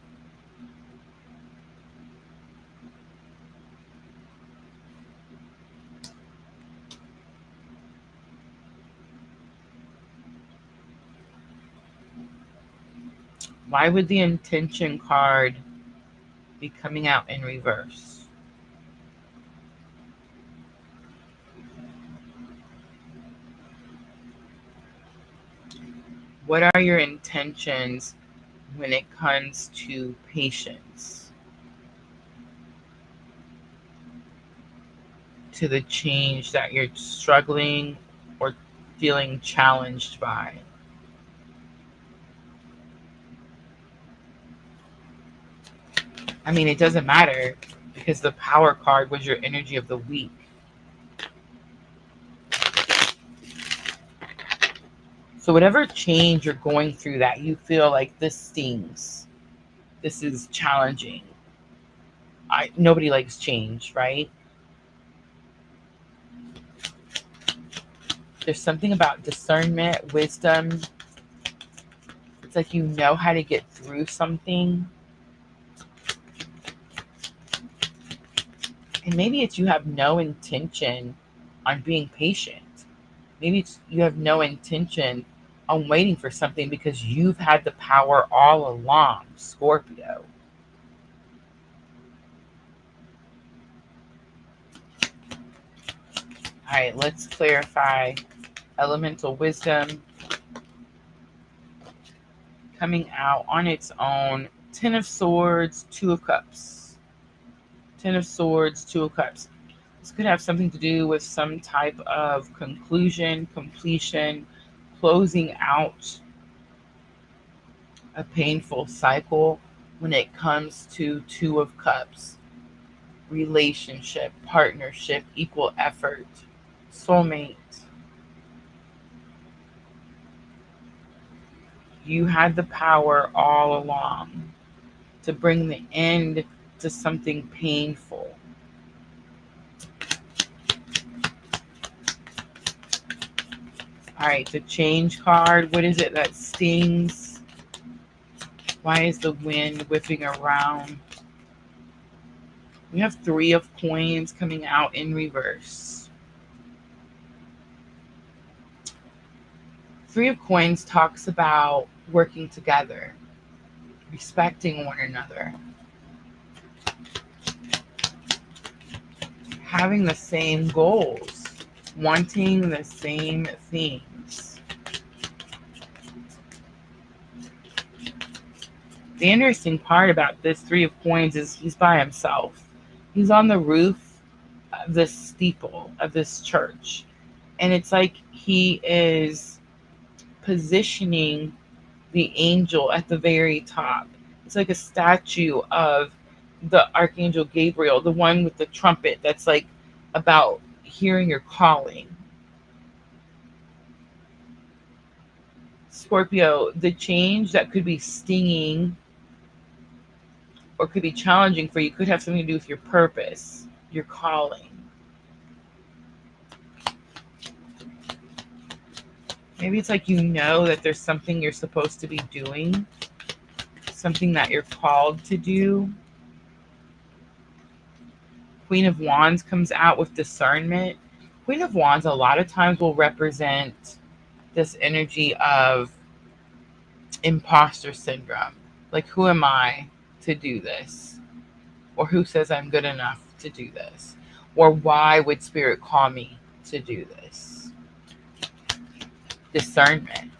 Why would the intention card be coming out in reverse? What are your intentions when it comes to patience? To the change that you're struggling or feeling challenged by? I mean, it doesn't matter because the power card was your energy of the week. So whatever change you're going through that you feel like this stings, this is challenging. Nobody likes change, right? There's something about discernment, wisdom. It's like you know how to get through something. And maybe it's you have no intention on being patient. Maybe it's you have no intention on waiting for something because you've had the power all along, Scorpio. All right, let's clarify. Elemental wisdom coming out on its own. 10 of Swords, 2 of Cups. 10 of Swords, 2 of Cups. This could have something to do with some type of conclusion, completion, closing out a painful cycle when it comes to 2 of Cups. Relationship, partnership, equal effort, soulmate. You had the power all along to bring the end to something painful. All right, the change card. What is it that stings? Why is the wind whipping around? We have 3 of Coins coming out in reverse. 3 of Coins talks about working together, respecting one another, having the same goals, wanting the same things. The interesting part about this 3 of Coins is he's by himself. He's on the roof this steeple of this church. And it's like he is positioning the angel at the very top. It's like a statue of the Archangel Gabriel, the one with the trumpet that's like about hearing your calling. Scorpio, the change that could be stinging or could be challenging for you could have something to do with your purpose, your calling. Maybe it's like you know that there's something you're supposed to be doing, something that you're called to do. Queen of Wands comes out with discernment. Queen of Wands a lot of times will represent this energy of imposter syndrome. Like, who am I to do this? Or who says I'm good enough to do this? Or why would Spirit call me to do this? Discernment.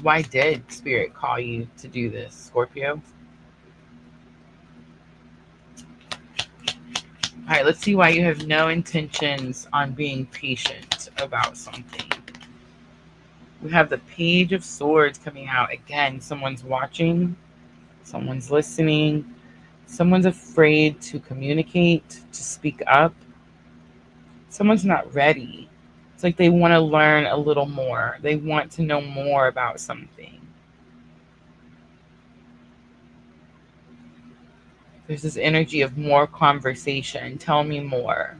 Why did Spirit call you to do this, Scorpio? All right, let's see why you have no intentions on being patient about something. We have the Page of Swords coming out. Again, someone's watching, someone's listening, someone's afraid to communicate, to speak up. Someone's not ready. It's like they want to learn a little more. They want to know more about something. There's this energy of more conversation. Tell me more.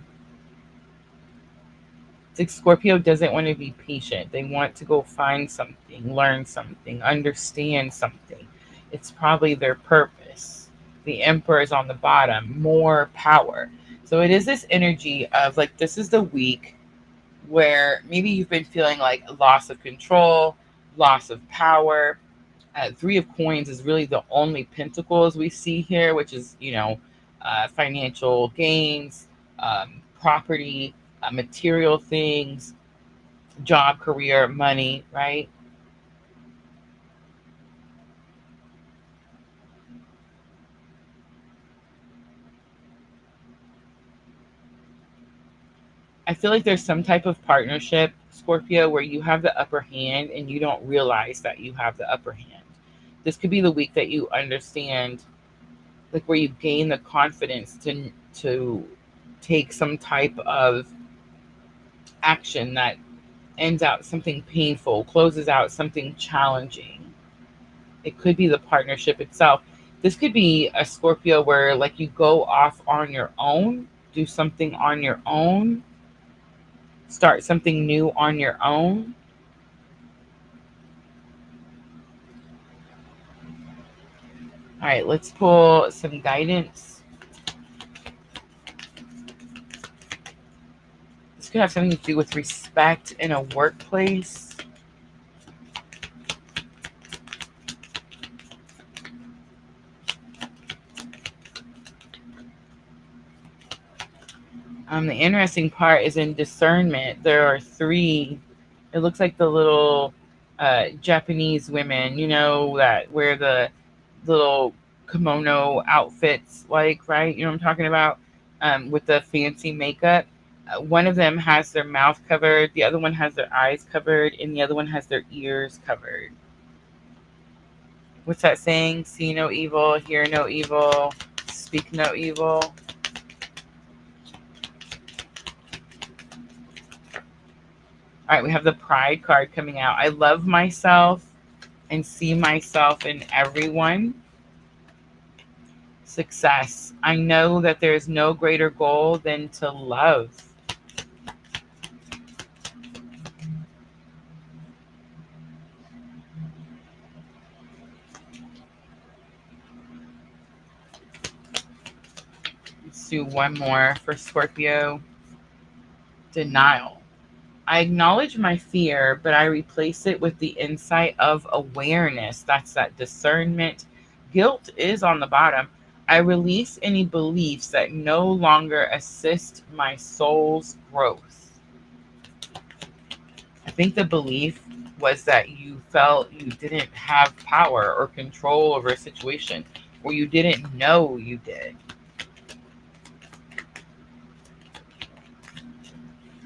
It's like Scorpio doesn't want to be patient. They want to go find something, learn something, understand something. It's probably their purpose. The Emperor is on the bottom. More power. So it is this energy of like, this is the week where maybe you've been feeling like loss of control, loss of power. Three of Coins is really the only pentacles we see here, which is, financial gains, property, material things, job, career, money, right? I feel like there's some type of partnership, Scorpio, where you have the upper hand and you don't realize that you have the upper hand. This could be the week that you understand, like where you gain the confidence to take some type of action that ends out something painful, closes out something challenging. It could be the partnership itself. This could be a Scorpio where like you go off on your own, do something on your own, start something new on your own. All right, let's pull some guidance. This could have something to do with respect in a workplace. The interesting part is in discernment. There are three. It looks like the little Japanese women, that wear the little kimono outfits, like, right? You know what I'm talking about? With the fancy makeup. One of them has their mouth covered, the other one has their eyes covered, and the other one has their ears covered. What's that saying? See no evil, hear no evil, speak no evil. All right, we have the Pride card coming out. I love myself and see myself in everyone. Success. I know that there is no greater goal than to love. Let's do one more for Scorpio. Denial. I acknowledge my fear, but I replace it with the insight of awareness. That's that discernment. Guilt is on the bottom. I release any beliefs that no longer assist my soul's growth. I think the belief was that you felt you didn't have power or control over a situation, or you didn't know you did.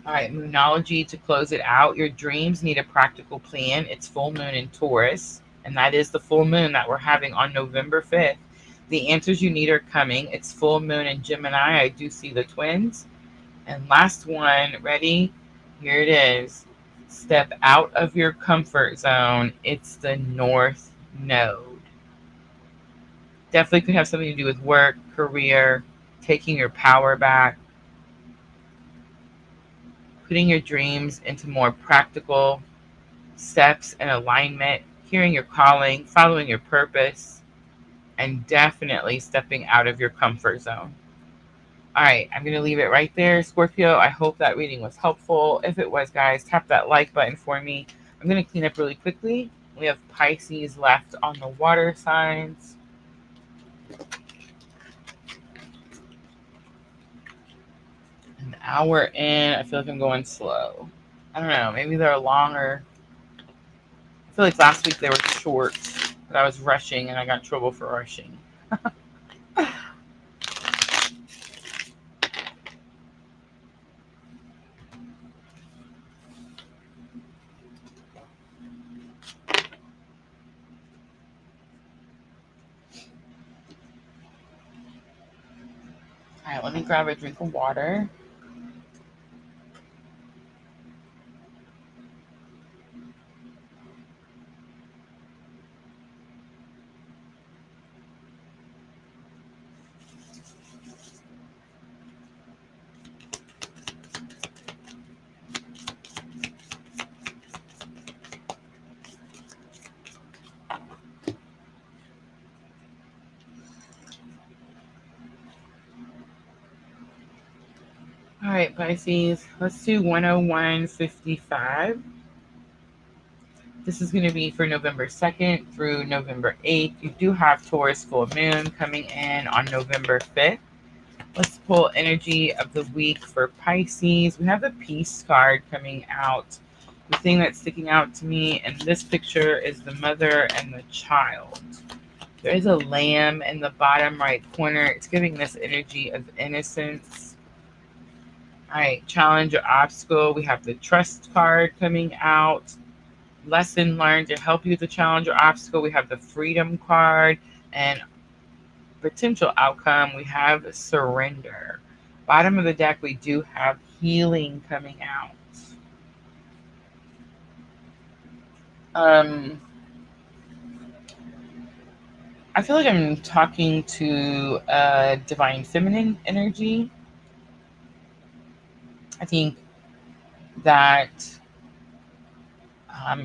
All right, Moonology to close it out. Your dreams need a practical plan. It's full moon in Taurus, and that is the full moon that we're having on November 5th. The answers you need are coming. It's full moon in Gemini. I do see the twins. And last one, ready? Here it is. Step out of your comfort zone. It's the North Node. Definitely could have something to do with work, career, taking your power back, putting your dreams into more practical steps and alignment, hearing your calling, following your purpose, and definitely stepping out of your comfort zone. All right, I'm going to leave it right there, Scorpio. I hope that reading was helpful. If it was, guys, tap that like button for me. I'm going to clean up really quickly. We have Pisces left on the water signs. An hour in, I feel like I'm going slow. I don't know, maybe they're longer. I feel like last week they were short, but I was rushing and I got in trouble for rushing. All right, let me grab a drink of water. All right, Pisces, let's do 101.55. This is going to be for November 2nd through November 8th. You do have Taurus full moon coming in on November 5th. Let's pull energy of the week for Pisces. We have the Peace card coming out. The thing that's sticking out to me in this picture is the mother and the child. There is a lamb in the bottom right corner. It's giving this energy of innocence. All right, challenge or obstacle. We have the Trust card coming out. Lesson learned to help you with the challenge or obstacle. We have the Freedom card. And potential outcome, we have Surrender. Bottom of the deck, we do have Healing coming out. I feel like I'm talking to a divine feminine energy. I think that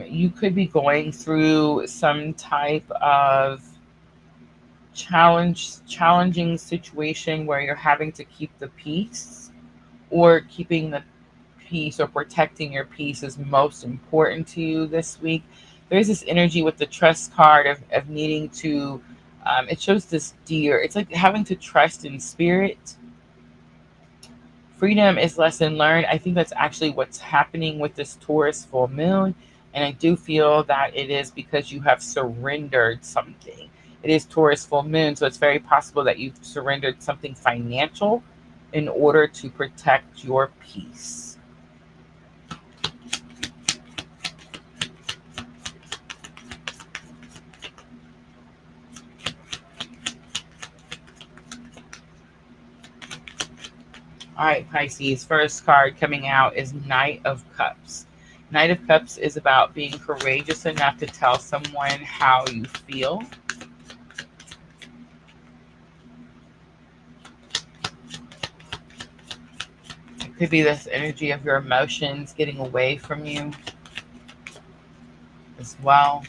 you could be going through some type of challenging situation where you're having to keep the peace, or keeping the peace or protecting your peace is most important to you this week. There's this energy with the Trust card of needing to, it shows this deer. It's like having to trust in spirit. Freedom is lesson learned. I think that's actually what's happening with this Taurus full moon. And I do feel that it is because you have surrendered something. It is Taurus full moon, so it's very possible that you've surrendered something financial in order to protect your peace. All right, Pisces, first card coming out is Knight of Cups. Knight of Cups is about being courageous enough to tell someone how you feel. It could be this energy of your emotions getting away from you as well.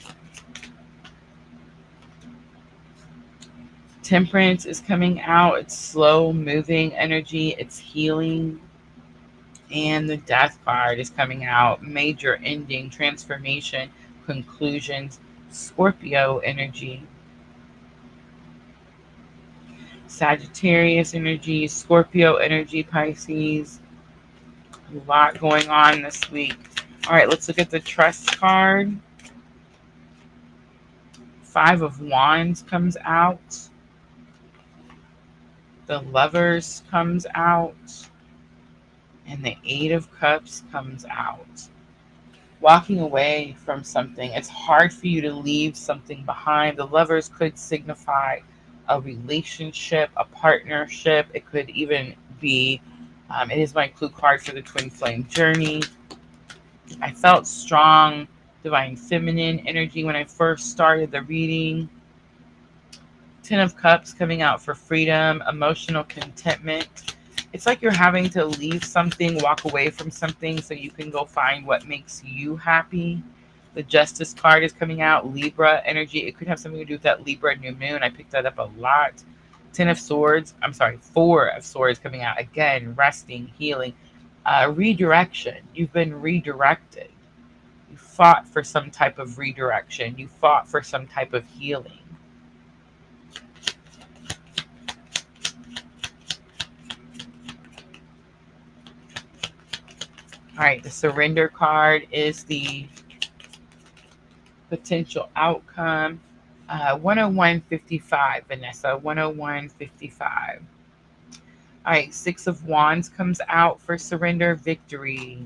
Temperance is coming out. It's slow moving energy. It's healing. And the Death card is coming out. Major ending, transformation, conclusions, Scorpio energy. Sagittarius energy, Scorpio energy, Pisces. A lot going on this week. All right, let's look at the Trust card. Five of Wands comes out. The Lovers comes out. And the Eight of Cups comes out. Walking away from something. It's hard for you to leave something behind. The Lovers could signify a relationship, a partnership. It could even be, it is my clue card for the Twin Flame journey. I felt strong, divine feminine energy when I first started the reading. Ten of Cups coming out for freedom, emotional contentment. It's like you're having to leave something, walk away from something so you can go find what makes you happy. The Justice card is coming out, Libra energy. It could have something to do with that Libra new moon. I picked that up a lot. Four of Swords coming out. Again, resting, healing, redirection. You've been redirected. You fought for some type of redirection. You fought for some type of healing. All right, the Surrender card is the potential outcome. 101.55, Vanessa, 101.55. All right, Six of Wands comes out for surrender, victory.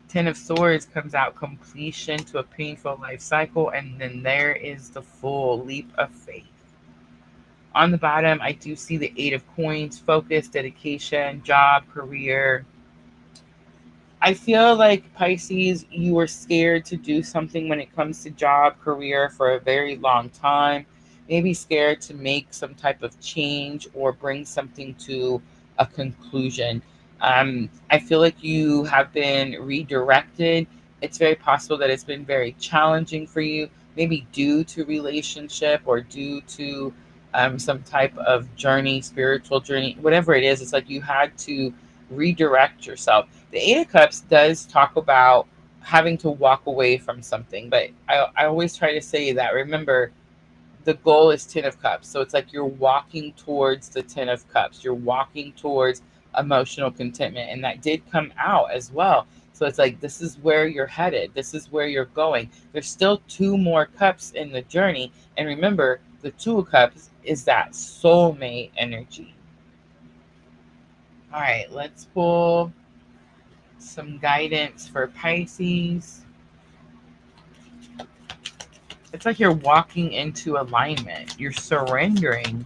Ten of Swords comes out, completion to a painful life cycle. And then there is the full leap of faith. On the bottom, I do see the Eight of Coins, focus, dedication, job, career. I feel like Pisces, you were scared to do something when it comes to job, career for a very long time. Maybe scared to make some type of change or bring something to a conclusion. I feel like you have been redirected. It's very possible that it's been very challenging for you, maybe due to relationship or due to some type of journey, spiritual journey, whatever it is. It's like you had to redirect yourself. The Eight of Cups does talk about having to walk away from something, but I always try to say that, remember, the goal is Ten of Cups. So it's like you're walking towards the Ten of Cups. You're walking towards emotional contentment. And that did come out as well. So it's like, this is where you're headed. This is where you're going. There's still two more cups in the journey. And remember, the Two of Cups is that soulmate energy. All right, let's pull some guidance for Pisces. It's like you're walking into alignment. You're surrendering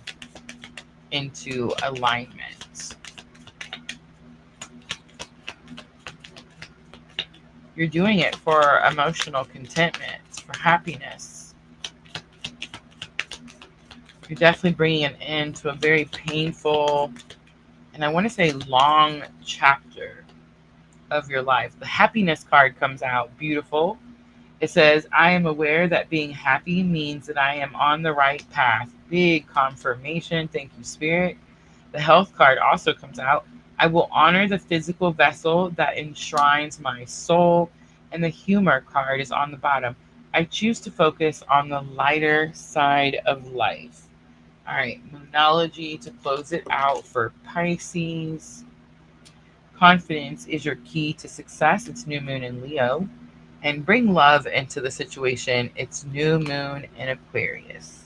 into alignment. You're doing it for emotional contentment, for happiness. You're definitely bringing an end to a very painful, and I want to say long chapter of your life. The happiness card comes out, beautiful. It says, I am aware that being happy means that I am on the right path. Big confirmation. Thank you, Spirit. The health card also comes out. I will honor the physical vessel that enshrines my soul. And the humor card is on the bottom. I choose to focus on the lighter side of life. All right, Moonology to close it out for Pisces. Confidence is your key to success. It's new moon in Leo. And bring love into the situation. It's new moon in Aquarius.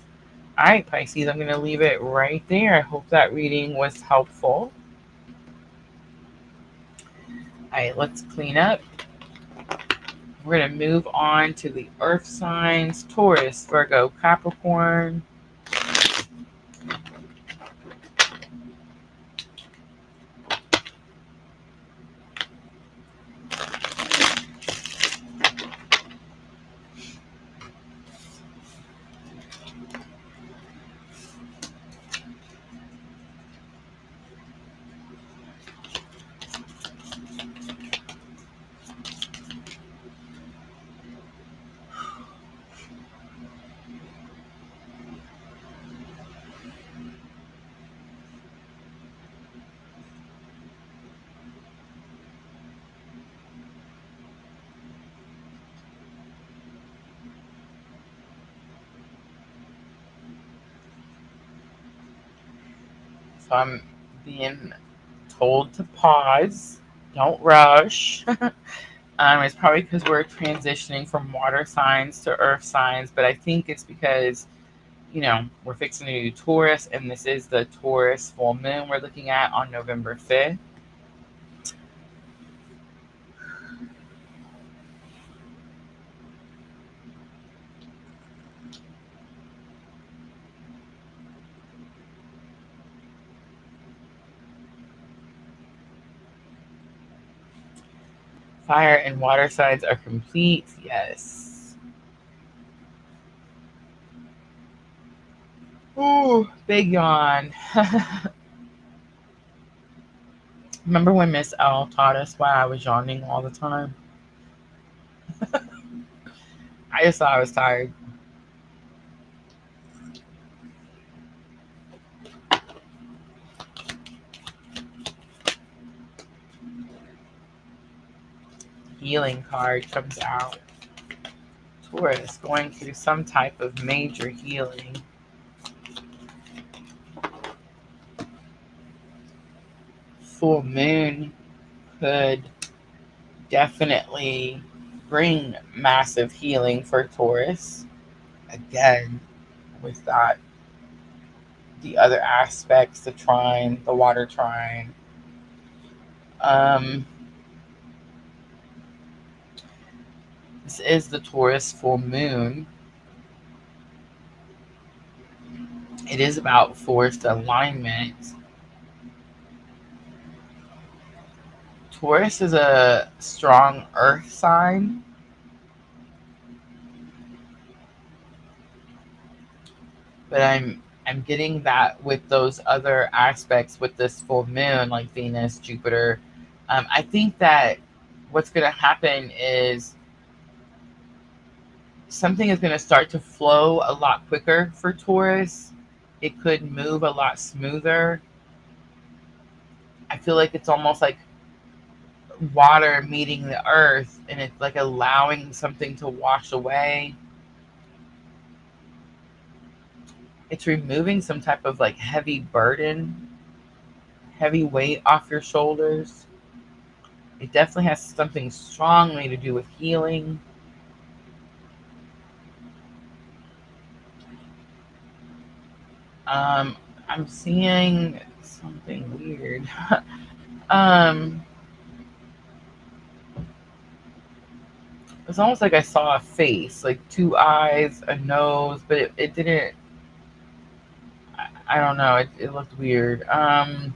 All right, Pisces, I'm going to leave it right there. I hope that reading was helpful. All right, let's clean up. We're going to move on to the earth signs: Taurus, Virgo, Capricorn. So I'm being told to pause. Don't rush. It's probably because we're transitioning from water signs to earth signs, but I think it's because, we're fixing to do Taurus, and this is the Taurus full moon we're looking at on November 5th. Fire and water signs are complete. Yes. Ooh, big yawn. Remember when Miss L taught us why I was yawning all the time? I just thought I was tired. Healing card comes out. Taurus going through some type of major healing. Full moon could definitely bring massive healing for Taurus. Again, with that, the other aspects, the trine, the water trine. This is the Taurus full moon. It is about forced alignment. Taurus is a strong earth sign. But I'm getting that with those other aspects with this full moon, like Venus, Jupiter. I think that what's going to happen is something is going to start to flow a lot quicker for Taurus. It could move a lot smoother. I feel like it's almost like water meeting the earth, and it's like allowing something to wash away. It's removing some type of like heavy burden, heavy weight off your shoulders. It definitely has something strongly to do with healing. I'm seeing something weird. It's almost like I saw a face, like two eyes, a nose, but it didn't. I don't know. It looked weird. I don't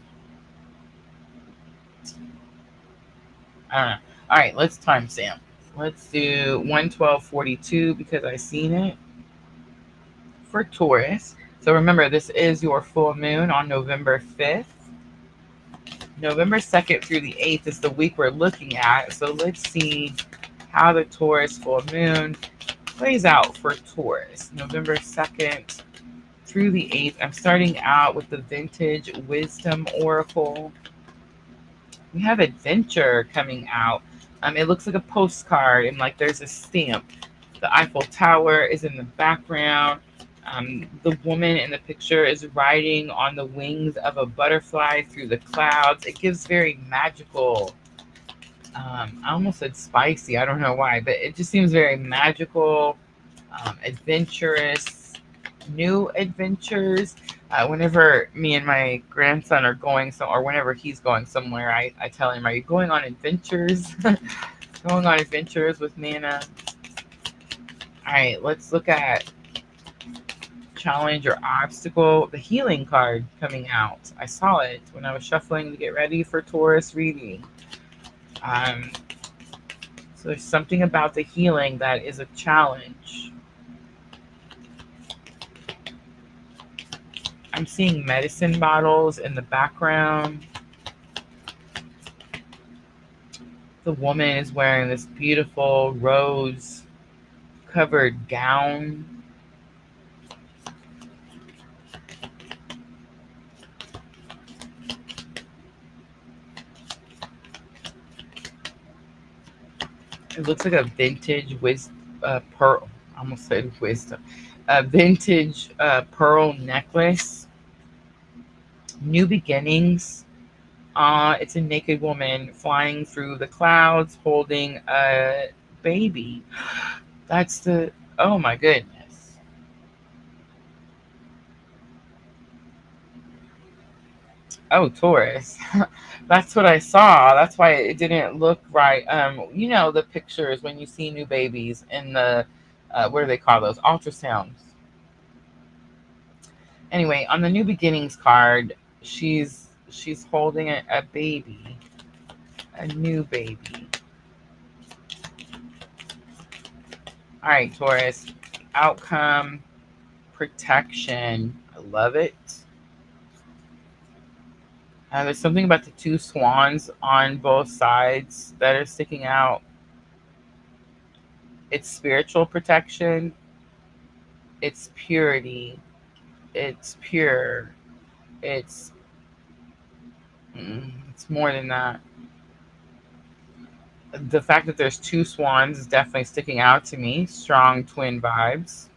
know. All right, let's timestamp. Let's do 112:42 because I seen it for Taurus. So remember, this is your full moon on November 5th. November 2nd through the 8th is the week we're looking at. So let's see how the Taurus full moon plays out for Taurus. November 2nd through the 8th. I'm starting out with the Vintage Wisdom Oracle. We have adventure coming out. It looks like a postcard, and like there's a stamp. The Eiffel Tower is in the background. The woman in the picture is riding on the wings of a butterfly through the clouds. It gives very magical. I almost said spicy. I don't know why, but it just seems very magical, adventurous, new adventures. Whenever me and my grandson are going or whenever he's going somewhere, I tell him, "Are you going on adventures?" Going on adventures with Nana. All right, let's look at challenge or obstacle. The healing card coming out. I saw it when I was shuffling to get ready for Taurus reading. So there's something about the healing that is a challenge. I'm seeing medicine bottles in the background. The woman is wearing this beautiful rose covered gown. It looks like a vintage pearl. I almost said wisdom. A vintage pearl necklace. New beginnings. It's a naked woman flying through the clouds holding a baby. That's the, oh my goodness. Oh, Taurus. That's what I saw. That's why it didn't look right. You know, the pictures when you see new babies in the, what do they call those? Ultrasounds. Anyway, on the new beginnings card, she's holding a baby, a new baby. All right, Taurus. Outcome, protection. I love it. There's something about the two swans on both sides that are sticking out. It's spiritual protection. It's purity. It's pure. It's it's more than that. The fact that there's two swans is definitely sticking out to me. Strong twin vibes.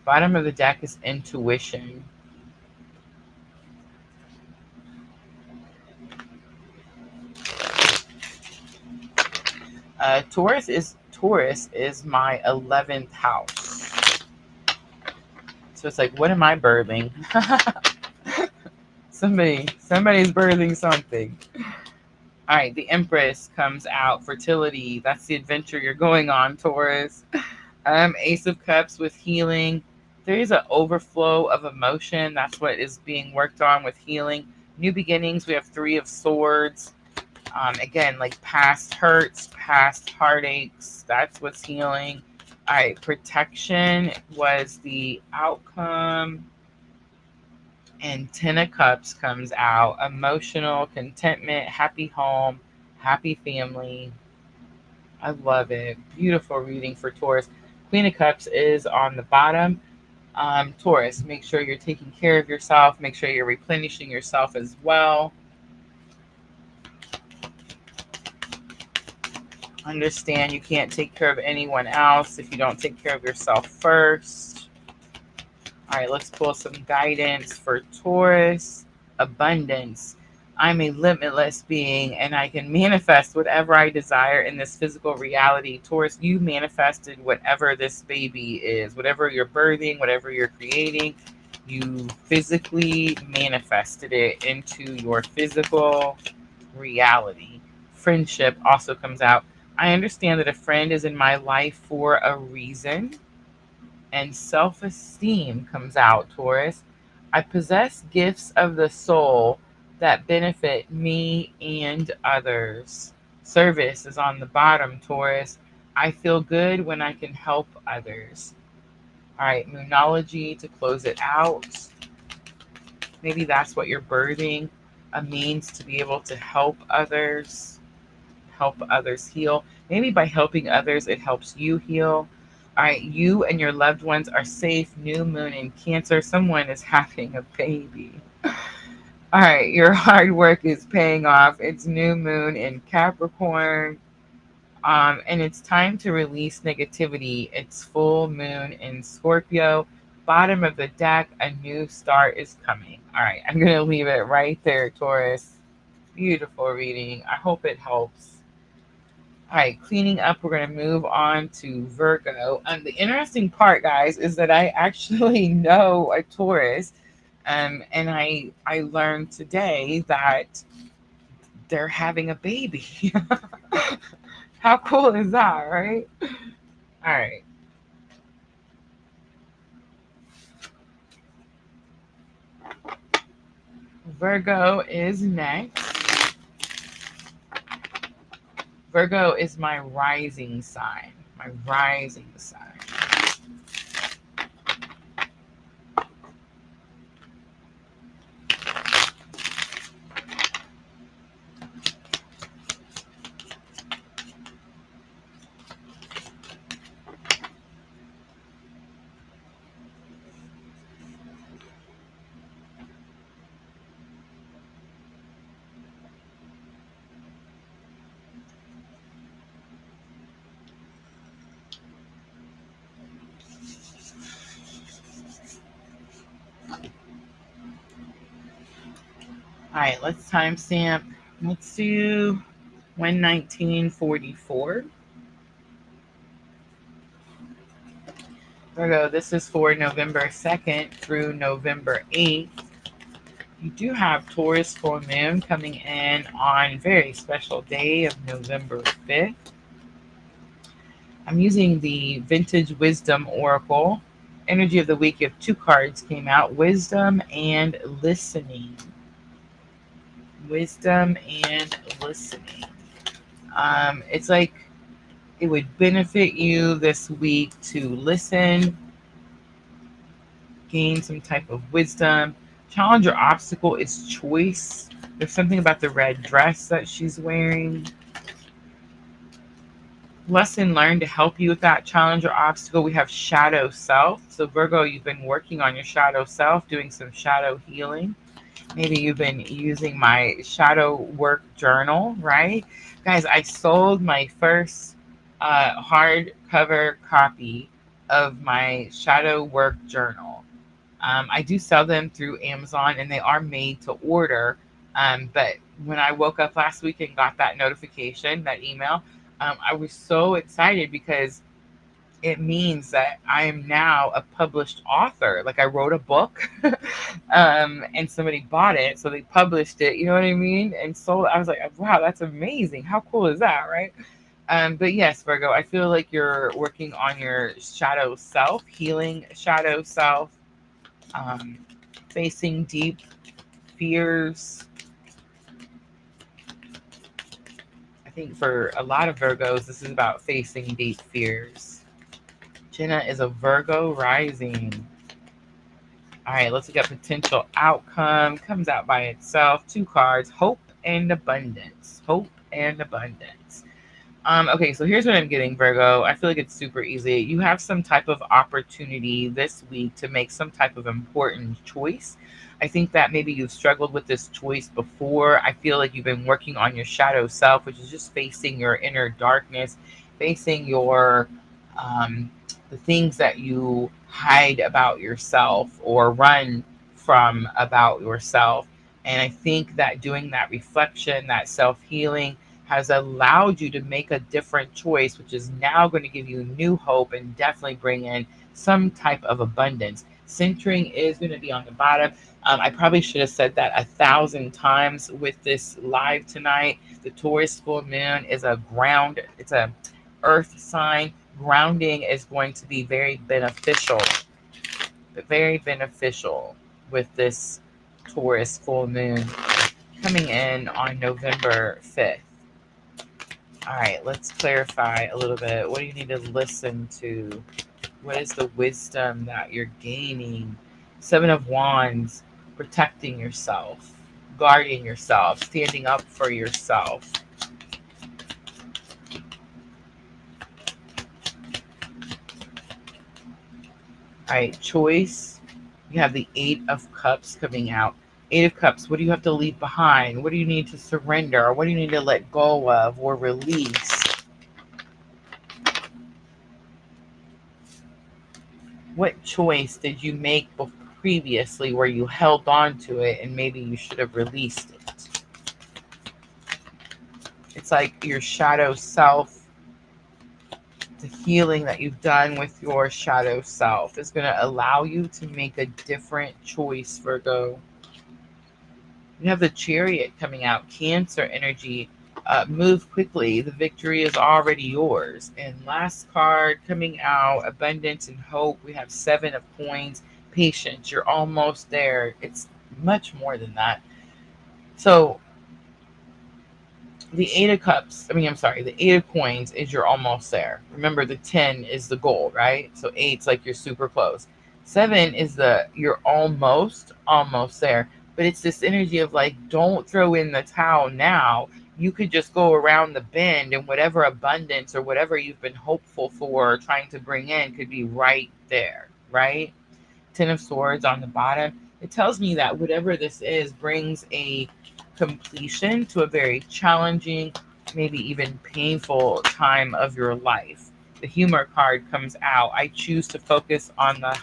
Bottom of the deck is intuition. Taurus is my 11th house. So it's like, what am I birthing? Somebody's birthing something. All right, the Empress comes out. Fertility. That's the adventure you're going on, Taurus. Ace of Cups with healing. There is an overflow of emotion. That's what is being worked on with healing. New beginnings. We have Three of Swords. Again, like past hurts, past heartaches. That's what's healing. All right, protection was the outcome. And Ten of Cups comes out. Emotional contentment, happy home, happy family. I love it. Beautiful reading for Taurus. Queen of Cups is on the bottom. Taurus, make sure you're taking care of yourself. Make sure you're replenishing yourself as well. Understand you can't take care of anyone else if you don't take care of yourself first. All right, let's pull some guidance for Taurus. Abundance. I'm a limitless being and I can manifest whatever I desire in this physical reality. Taurus, you manifested whatever this baby is, whatever you're birthing, whatever you're creating. You physically manifested it into your physical reality. Friendship also comes out. I understand that a friend is in my life for a reason. And self-esteem comes out, Taurus. I possess gifts of the soul that benefit me and others. Service is on the bottom, Taurus. I feel good when I can help others. All right, Moonology to close it out. Maybe that's what you're birthing, a means to be able to help others heal. Maybe by helping others, it helps you heal. All right, you and your loved ones are safe. New moon in Cancer. Someone is having a baby. All right, your hard work is paying off. It's new moon in Capricorn. And it's time to release negativity. It's full moon in Scorpio. Bottom of the deck, a new start is coming. All right, I'm going to leave it right there, Taurus. Beautiful reading. I hope it helps. All right, cleaning up, we're going to move on to Virgo. The interesting part, guys, is that I actually know a Taurus, and I learned today that they're having a baby. How cool is that, right? All right, Virgo is next. Virgo is my rising sign. My rising sign. All right, let's timestamp. Let's do 11944. Virgo, this is for November 2nd through November 8th. You do have Taurus full moon coming in on a very special day of November 5th. I'm using the Vintage Wisdom Oracle. Energy of the week, you have two cards came out, Wisdom and Listening. Wisdom and Listening. It's like it would benefit you this week to listen, gain some type of wisdom. Challenge or obstacle is choice. There's something about the red dress that she's wearing. Lesson learned to help you with that challenge or obstacle. We have shadow self. So Virgo, you've been working on your shadow self, doing some shadow healing. Maybe you've been using my shadow work journal, right? Guys, I sold my first hardcover copy of my shadow work journal. I do sell them through Amazon and they are made to order. But when I woke up last week and got that notification, that email, I was so excited because it means that I am now a published author. Like I wrote a book and somebody bought it. So they published it, you know what I mean? And sold it. I was like, wow, that's amazing. How cool is that, right? But yes, Virgo, I feel like you're working on your shadow self, healing shadow self, facing deep fears. I think for a lot of Virgos, this is about facing deep fears. Jenna is a Virgo rising. All right, let's look at potential outcome. Comes out by itself. Two cards, hope and abundance. Hope and abundance. Okay, so here's what I'm getting, Virgo. I feel like it's super easy. You have some type of opportunity this week to make some type of important choice. I think that maybe you've struggled with this choice before. I feel like you've been working on your shadow self, which is just facing your inner darkness, facing your the things that you hide about yourself or run from about yourself. And I think that doing that reflection, that self-healing, has allowed you to make a different choice, which is now going to give you new hope and definitely bring in some type of abundance. Centering is going to be on the bottom. I probably should have said that 1,000 times with this live tonight. The Taurus full moon is a ground, it's a earth sign. Grounding is going to be very beneficial with this Taurus full moon coming in on November 5th. All right, let's clarify a little bit. What do you need to listen to? What is the wisdom that you're gaining? Seven of Wands, protecting yourself, guarding yourself, standing up for yourself. All right, choice. You have the Eight of Cups coming out. Eight of Cups, what do you have to leave behind? What do you need to surrender? Or what do you need to let go of or release? What choice did you make previously where you held on to it and maybe you should have released it? It's like your shadow self, the healing that you've done with your shadow self is going to allow you to make a different choice, Virgo. You have the Chariot coming out, Cancer energy. Move quickly. The victory is already yours. And last card coming out, abundance and hope. We have Seven of Coins, patience. You're almost there. It's much more than that. So the Eight of Cups, the Eight of Coins is you're almost there. Remember, the 10 is the goal, right? So 8's like you're super close. 7 is you're almost there. But it's this energy of like, don't throw in the towel now. You could just go around the bend and whatever abundance or whatever you've been hopeful for or trying to bring in could be right there, right? 10 of Swords on the bottom. It tells me that whatever this is brings a completion to a very challenging, maybe even painful time of your life. The Humor card comes out. I choose to focus on the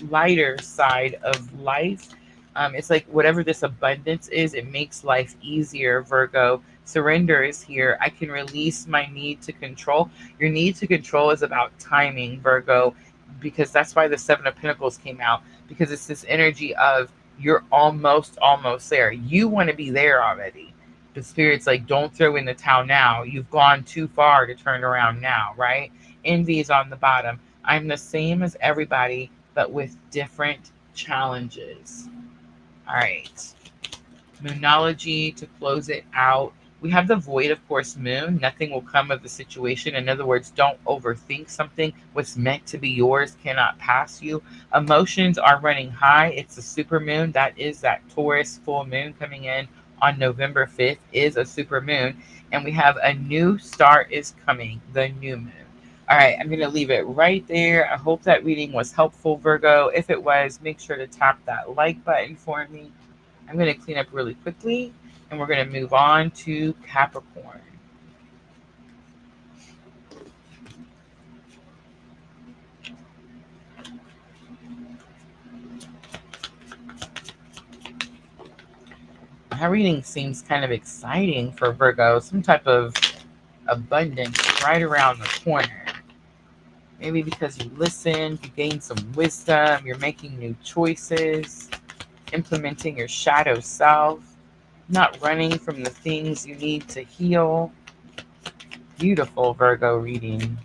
lighter side of life. It's like whatever this abundance is, it makes life easier, Virgo. Surrender is here. I can release my need to control. Your need to control is about timing, Virgo, because that's why the Seven of Pentacles came out, because it's this energy of you're almost there. You want to be there already. The spirit's like, don't throw in the towel now. You've gone too far to turn around now, right? Envy is on the bottom. I'm the same as everybody, but with different challenges. All right. Moonology to close it out. We have the void, of course, moon. Nothing will come of the situation. In other words, don't overthink something. What's meant to be yours cannot pass you. Emotions are running high. It's a super moon. That is that Taurus full moon coming in on November 5th is a super moon. And we have a new start is coming, the new moon. All right, I'm going to leave it right there. I hope that reading was helpful, Virgo. If it was, make sure to tap that like button for me. I'm going to clean up really quickly, and we're going to move on to Capricorn. My reading seems kind of exciting for Virgo, some type of abundance right around the corner. Maybe because you listened, you gained some wisdom, you're making new choices, implementing your shadow self, not running from the things you need to heal. Beautiful Virgo reading.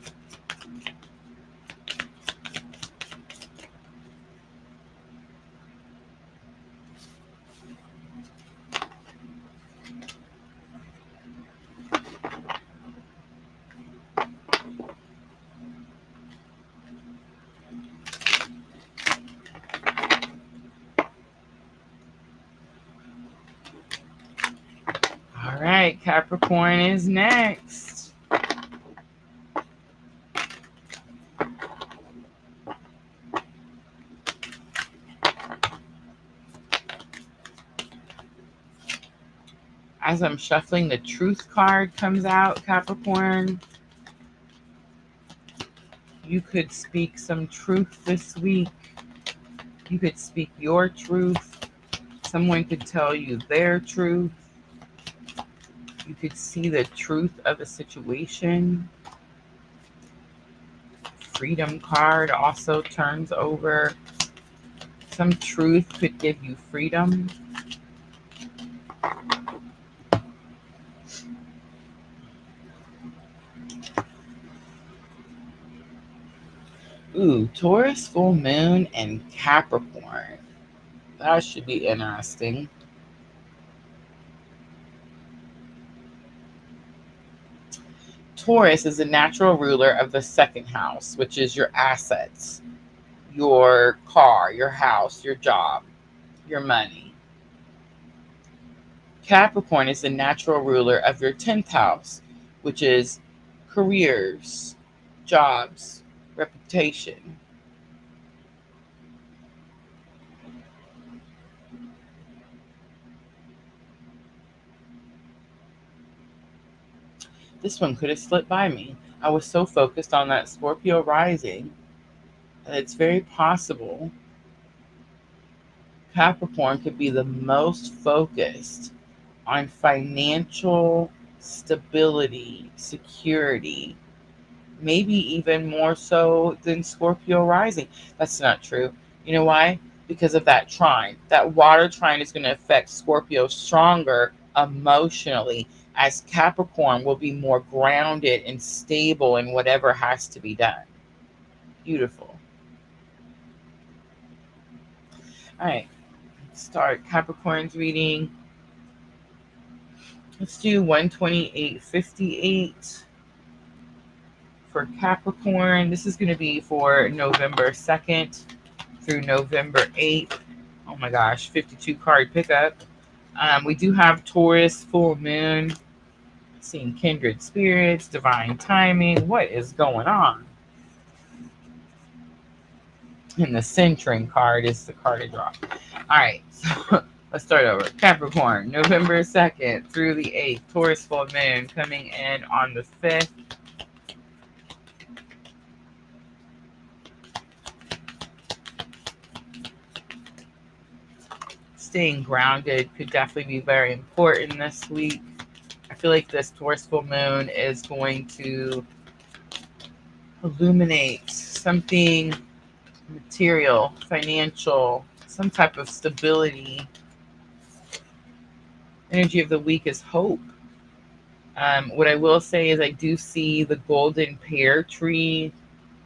All right, Capricorn is next. As I'm shuffling, the Truth card comes out, Capricorn. You could speak some truth this week. You could speak your truth. Someone could tell you their truth. You could see the truth of a situation. Freedom card also turns over. Some truth could give you freedom. Ooh, Taurus full moon and Capricorn. That should be interesting. Taurus is the natural ruler of the second house, which is your assets, your car, your house, your job, your money. Capricorn is the natural ruler of your 10th house, which is careers, jobs, reputation. This one could have slipped by me. I was so focused on that Scorpio rising that it's very possible Capricorn could be the most focused on financial stability, security, maybe even more so than Scorpio rising. That's not true. You know why? Because of that trine. That water trine is going to affect Scorpio stronger emotionally, as Capricorn will be more grounded and stable in whatever has to be done. Beautiful. All right, let's start Capricorn's reading. Let's do 128.58 for Capricorn. This is going to be for November 2nd through November 8th. Oh my gosh, 52 card pickup. We do have Taurus full moon, seeing kindred spirits, divine timing. What is going on? And the centering card is the card to draw. All right, so let's start over. Capricorn, November 2nd through the 8th. Taurus full moon coming in on the 5th. staying grounded could definitely be very important this week. I feel like this Taurus full moon is going to illuminate something material, financial, some type of stability. Energy of the week is hope. What I will say is I do see the golden pear tree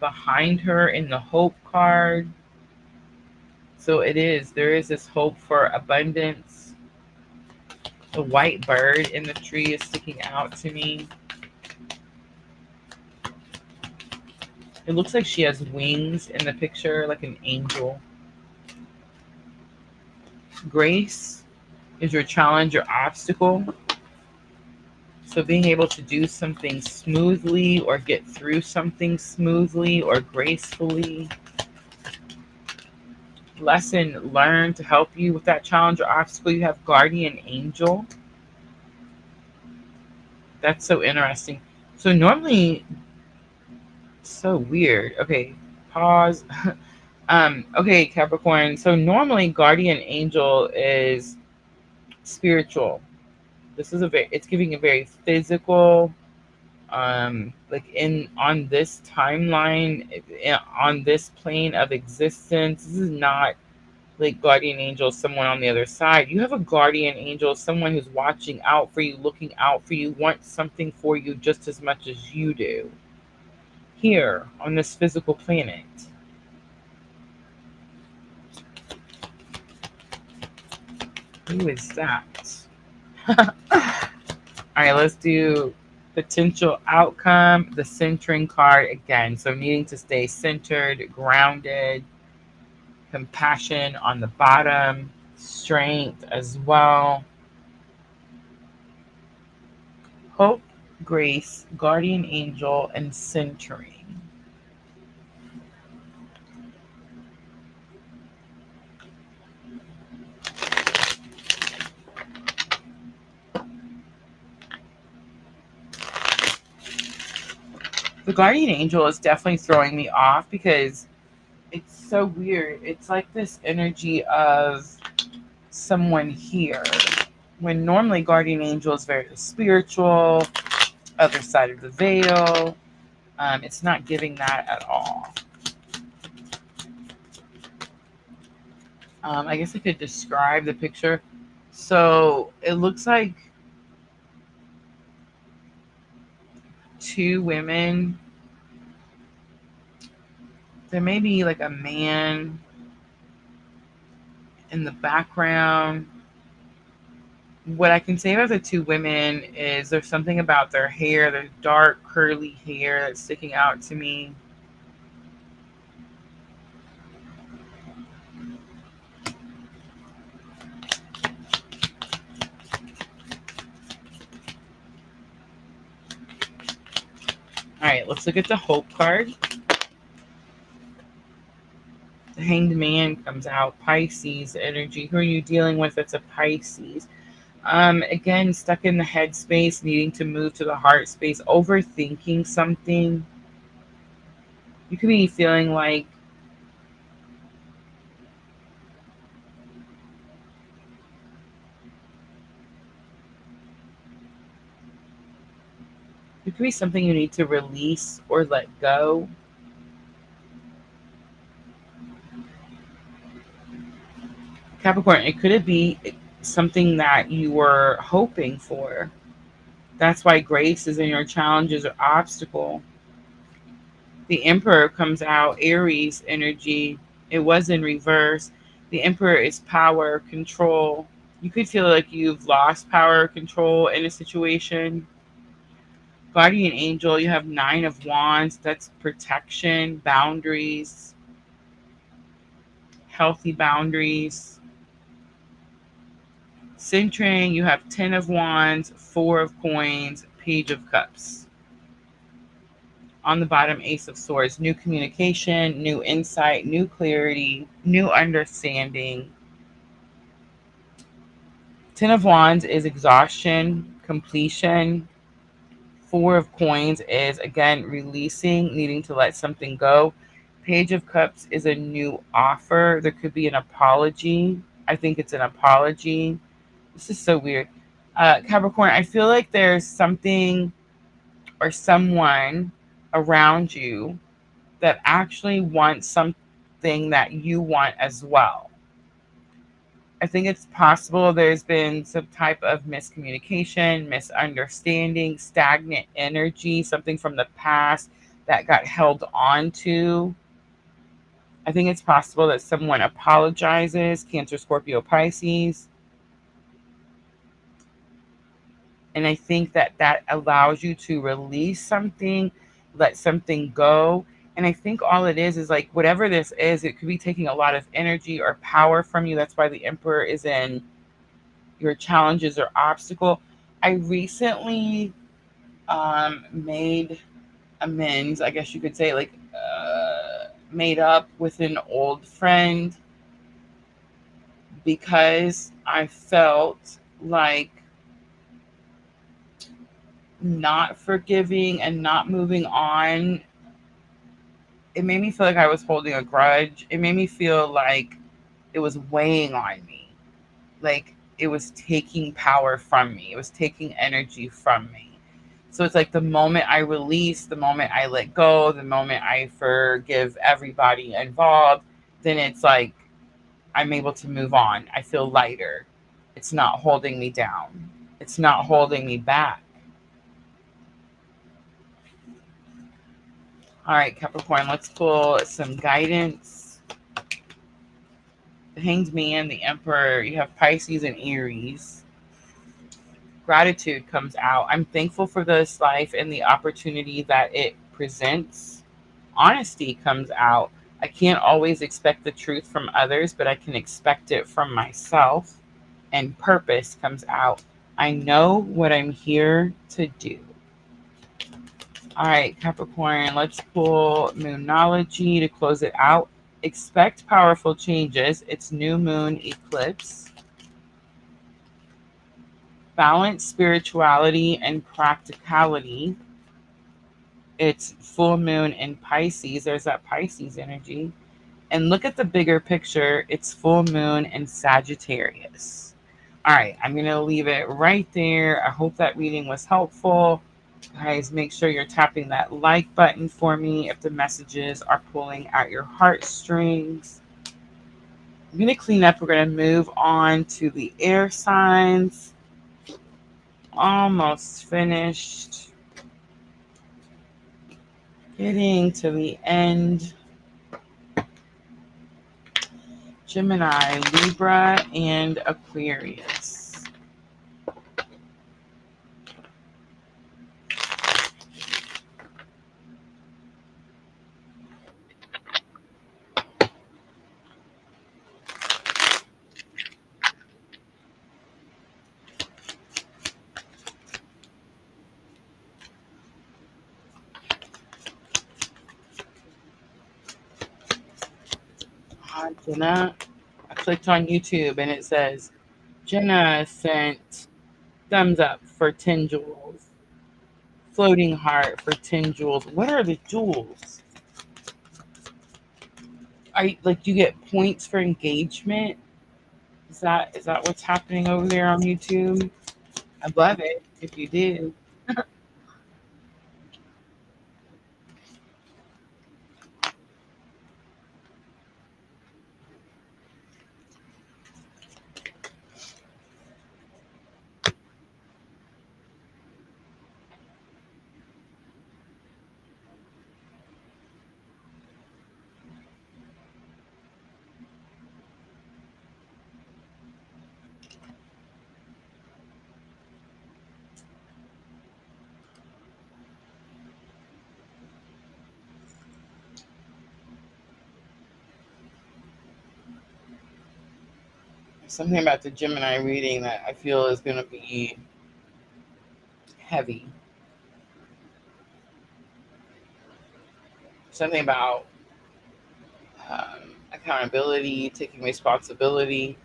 behind her in the hope card. So there is this hope for abundance. The white bird in the tree is sticking out to me. It looks like she has wings in the picture, like an angel. Grace is your challenge, your obstacle. So being able to do something smoothly or get through something smoothly or gracefully. Lesson learned to help you with that challenge or obstacle. You have guardian angel. That's so interesting. So normally, so weird. Okay, pause. Okay, Capricorn. So normally guardian angel is spiritual. It's giving a very physical, like on this timeline, on this plane of existence. This is not like guardian angel, someone on the other side. You have a guardian angel, someone who's watching out for you, looking out for you, wants something for you just as much as you do here on this physical planet. Who is that? All right, let's do potential outcome, the centering card again. So needing to stay centered, grounded, compassion on the bottom, strength as well. Hope, grace, guardian angel, and centering. The guardian angel is definitely throwing me off because it's so weird. It's like this energy of someone here. When normally guardian angel is very spiritual, other side of the veil. It's not giving that at all. I guess I could describe the picture. So it looks like two women. There may be like a man in the background. What I can say about the two women is there's something about their hair, their dark curly hair that's sticking out to me. All right, let's look at the hope card. The Hanged Man comes out. Pisces energy. Who are you dealing with? It's a Pisces. Again, stuck in the head space, needing to move to the heart space, overthinking something. You could be feeling like it could be something you need to release or let go. Capricorn, it could be something that you were hoping for. That's why grace is in your challenges or obstacle. The Emperor comes out, Aries energy. It was in reverse. The Emperor is power, control. You could feel like you've lost power or control in a situation. Guardian angel, you have 9 of Wands. That's protection, boundaries, healthy boundaries. Centering, you have 10 of Wands, 4 of Coins, Page of Cups. On the bottom, Ace of Swords. New communication, new insight, new clarity, new understanding. 10 of Wands is exhaustion, completion. 4 of Coins is, again, releasing, needing to let something go. Page of Cups is a new offer. There could be an apology. I think it's an apology. This is so weird. Capricorn, I feel like there's something or someone around you that actually wants something that you want as well. I think it's possible there's been some type of miscommunication, misunderstanding, stagnant energy, something from the past that got held on to. I think it's possible that someone apologizes, Cancer, Scorpio, Pisces. And I think that that allows you to release something, let something go. And I think all it is like whatever this is, it could be taking a lot of energy or power from you. That's why the Emperor is in your challenges or obstacle. I recently made amends, I guess you could say, like made up with an old friend because I felt like not forgiving and not moving on. It made me feel like I was holding a grudge. It made me feel like it was weighing on me. Like it was taking power from me. It was taking energy from me. So it's like the moment I release, the moment I let go, the moment I forgive everybody involved, then it's like I'm able to move on. I feel lighter. It's not holding me down. It's not holding me back. All right, Capricorn, let's pull some guidance. The Hanged Man, the Emperor. You have Pisces and Aries. Gratitude comes out. I'm thankful for this life and the opportunity that it presents. Honesty comes out. I can't always expect the truth from others, but I can expect it from myself. And purpose comes out. I know what I'm here to do. All right, Capricorn, let's pull Moonology to close it out. Expect powerful changes. It's new moon eclipse. Balance spirituality and practicality. It's full moon in Pisces. There's that Pisces energy. And look at the bigger picture. It's full moon in Sagittarius. All right, I'm going to leave it right there. I hope that reading was helpful. Guys, make sure you're tapping that like button for me if the messages are pulling at your heartstrings. I'm going to clean up. We're going to move on to the air signs. Almost finished. Getting to the end. Gemini, Libra, and Aquarius. Hi, Jenna. I clicked on YouTube and it says Jenna sent thumbs up for 10 jewels. Floating heart for 10 jewels. What are the jewels? Are you, like you get points for engagement? Is that what's happening over there on YouTube? I'd love it if you did. Something about the Gemini reading that I feel is going to be heavy. Something about accountability, taking responsibility.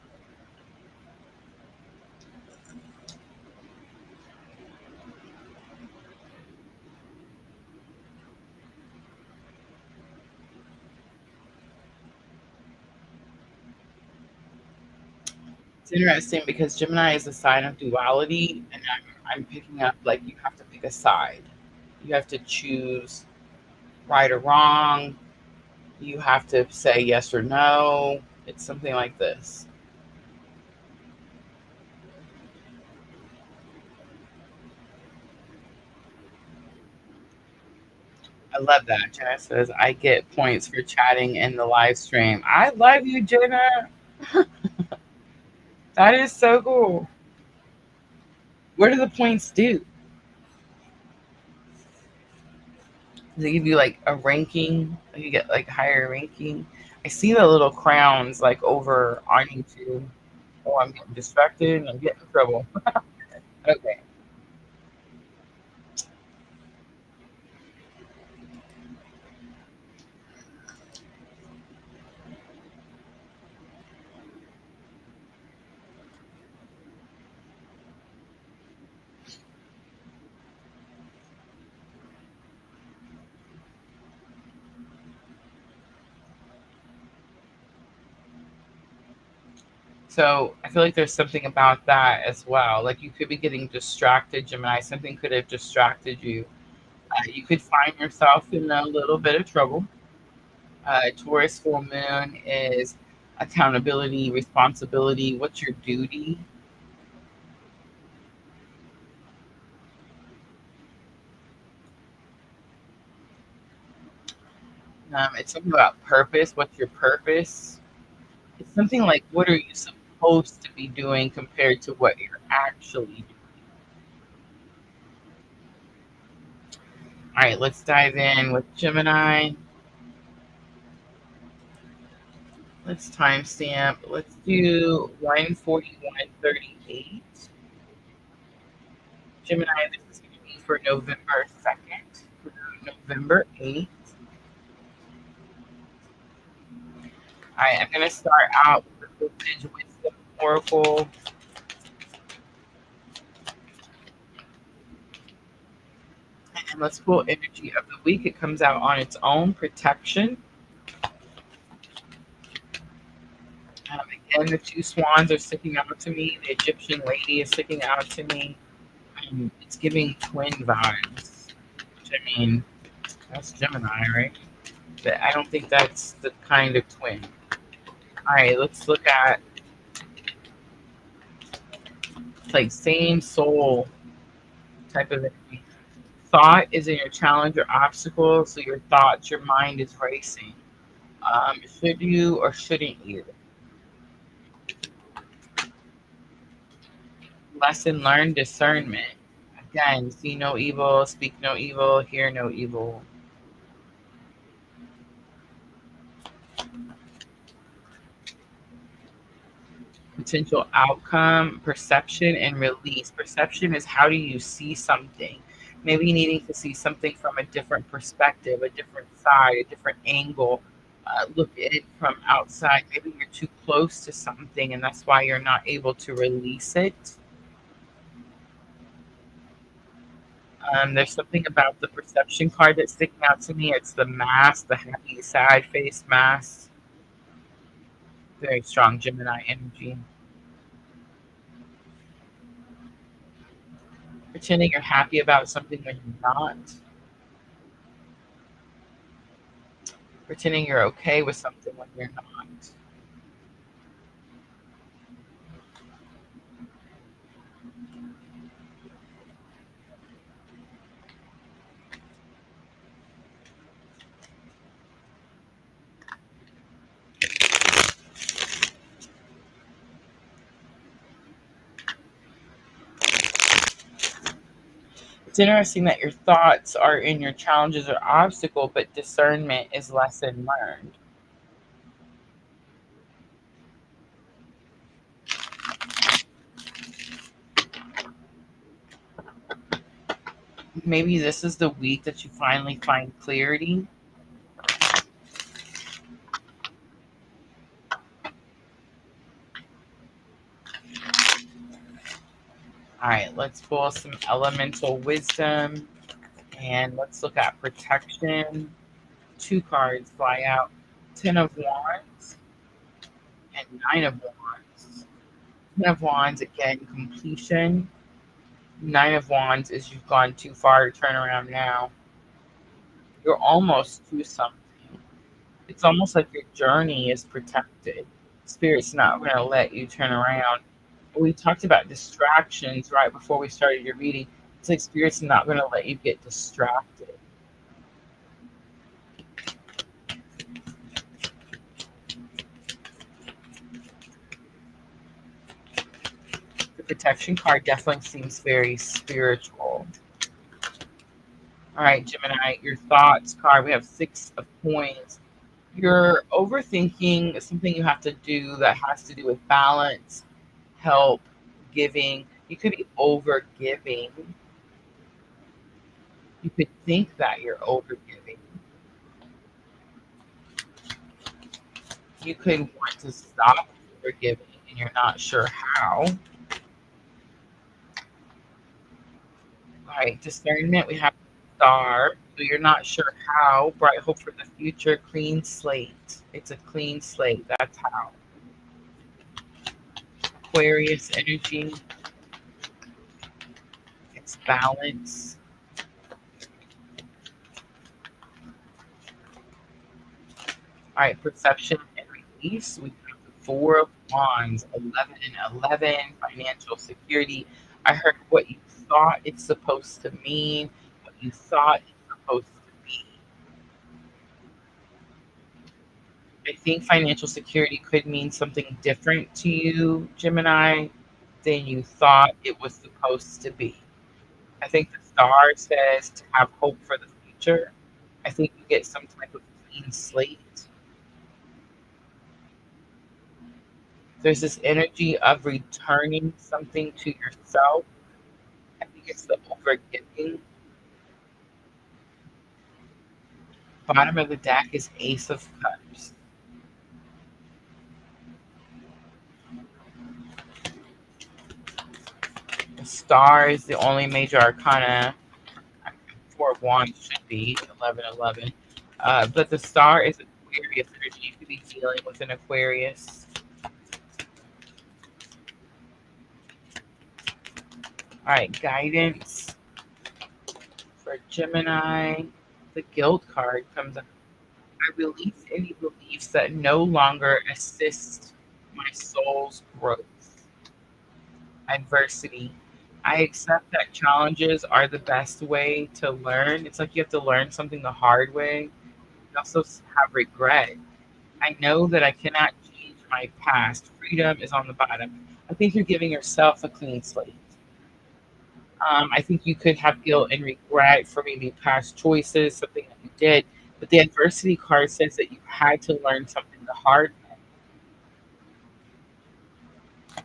interesting because Gemini is a sign of duality, and I'm picking up like you have to pick a side. You have to choose right or wrong. You have to say yes or no. It's something like this. I love that. Jenna says, I get points for chatting in the live stream. I love you, Jenna. That is so cool. What do the points do? Does it give you like a ranking? You get like higher ranking? I see the little crowns like over on YouTube. Oh, I'm getting distracted and I'm getting in trouble. Okay. So I feel like there's something about that as well. Like you could be getting distracted, Gemini. Something could have distracted you. You could find yourself in a little bit of trouble. Taurus full moon is accountability, responsibility. What's your duty? It's something about purpose. What's your purpose? It's something like what are you supposed to be doing compared to what you're actually doing? All right, let's dive in with Gemini. Let's timestamp. Let's do 141:38. Gemini, this is going to be for November 2nd, through November 8th. All right, I'm going to start out with the Vintage Wisdom Oracle. And let's pull energy of the week. It comes out on its own. Protection. Again, the two swans are sticking out to me. The Egyptian lady is sticking out to me. It's giving twin vibes. Which, I mean, that's Gemini, right? But I don't think that's the kind of twin. All right, let's look at like same soul type of energy. Thought is in your challenge or obstacle, so your thoughts, your mind is racing. Should you or shouldn't you? Lesson learned, discernment. Again, see no evil, speak no evil, hear no evil. Potential outcome, perception, and release. Perception is how do you see something? Maybe needing to see something from a different perspective, a different side, a different angle. Look at it from outside. Maybe you're too close to something, and that's why you're not able to release it. There's something about the perception card that's sticking out to me. It's the mask, the happy, sad face mask. Very strong Gemini energy. Pretending you're happy about something when you're not. Pretending you're okay with something when you're not. It's interesting that your thoughts are in your challenges or obstacle, but discernment is lesson learned. Maybe this is the week that you finally find clarity. All right, let's pull some elemental wisdom and let's look at protection. Two cards fly out, 10 of Wands and 9 of Wands. Ten of Wands, again, completion. Nine of Wands is you've gone too far to turn around now. You're almost to something. It's almost like your journey is protected. Spirit's not going to let you turn around. We talked about distractions right before we started your reading. It's like Spirit's not going to let you get distracted. The protection card definitely seems very spiritual. All right, Gemini, your thoughts card. We have 6 of coins. You're overthinking something you have to do that has to do with balance, help, giving. You could be over giving. You could think that you're over giving. You could want to stop over giving and you're not sure how. All right, discernment. We have star. So you're not sure how. Bright hope for the future. Clean slate. It's a clean slate. That's how. Aquarius energy. It's balance. All right, perception and release. We have the 4 of Wands, 11 and 11, financial security. I heard what you thought it's supposed to mean, what you thought it's supposed to be. I think financial security could mean something different to you, Gemini, than you thought it was supposed to be. I think the star says to have hope for the future. I think you get some type of clean slate. There's this energy of returning something to yourself. I think it's the overgiving. Bottom of the deck is Ace of Cups. The star is the only major arcana. 4 of Wands should be 11, 11. But the star is Aquarius energy. You could be dealing with an Aquarius. All right, guidance for Gemini. The guilt card comes up. I release any beliefs that no longer assist my soul's growth. Adversity. I accept that challenges are the best way to learn. It's like you have to learn something the hard way. You also have regret. I know that I cannot change my past. Freedom is on the bottom. I think you're giving yourself a clean slate. I think you could have guilt and regret for maybe past choices, something that you did. But the adversity card says that you had to learn something the hard way.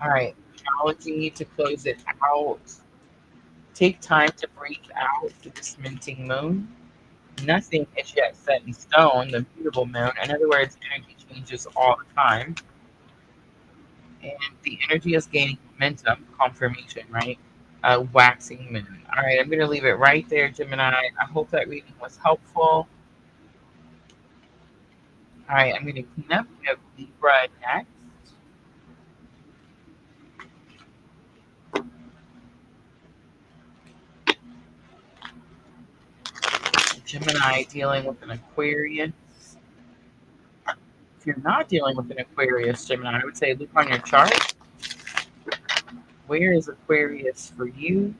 All right, astrology to close it out. Take time to breathe out to this minting moon. Nothing is yet set in stone, the mutable moon. In other words, energy changes all the time. And the energy is gaining momentum, confirmation, right? Waxing moon. All right, I'm going to leave it right there, Gemini. I hope that reading was helpful. All right, I'm going to clean up. We have Libra next. Gemini dealing with an Aquarius. If you're not dealing with an Aquarius, Gemini, I would say look on your chart. Where is Aquarius for you?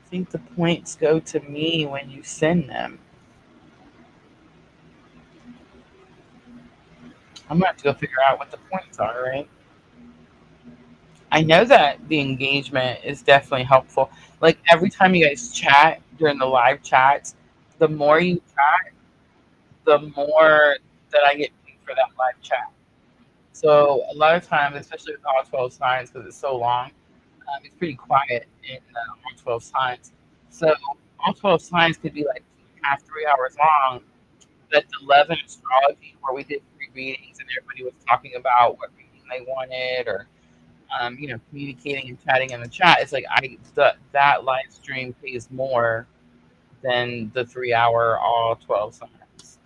I think the points go to me when you send them. I'm going to have to go figure out what the points are, right? I know that the engagement is definitely helpful. Like every time you guys chat during the live chats, the more you chat, the more that I get paid for that live chat. So a lot of times, especially with all 12 signs, because it's so long, It's pretty quiet in all 12 signs. So all 12 signs could be like 2.5, 3 hours long. That's 11 astrology where we did free readings and everybody was talking about what reading they wanted or communicating and chatting in the chat. It's like that live stream pays more than the 3 hour all 12 signs.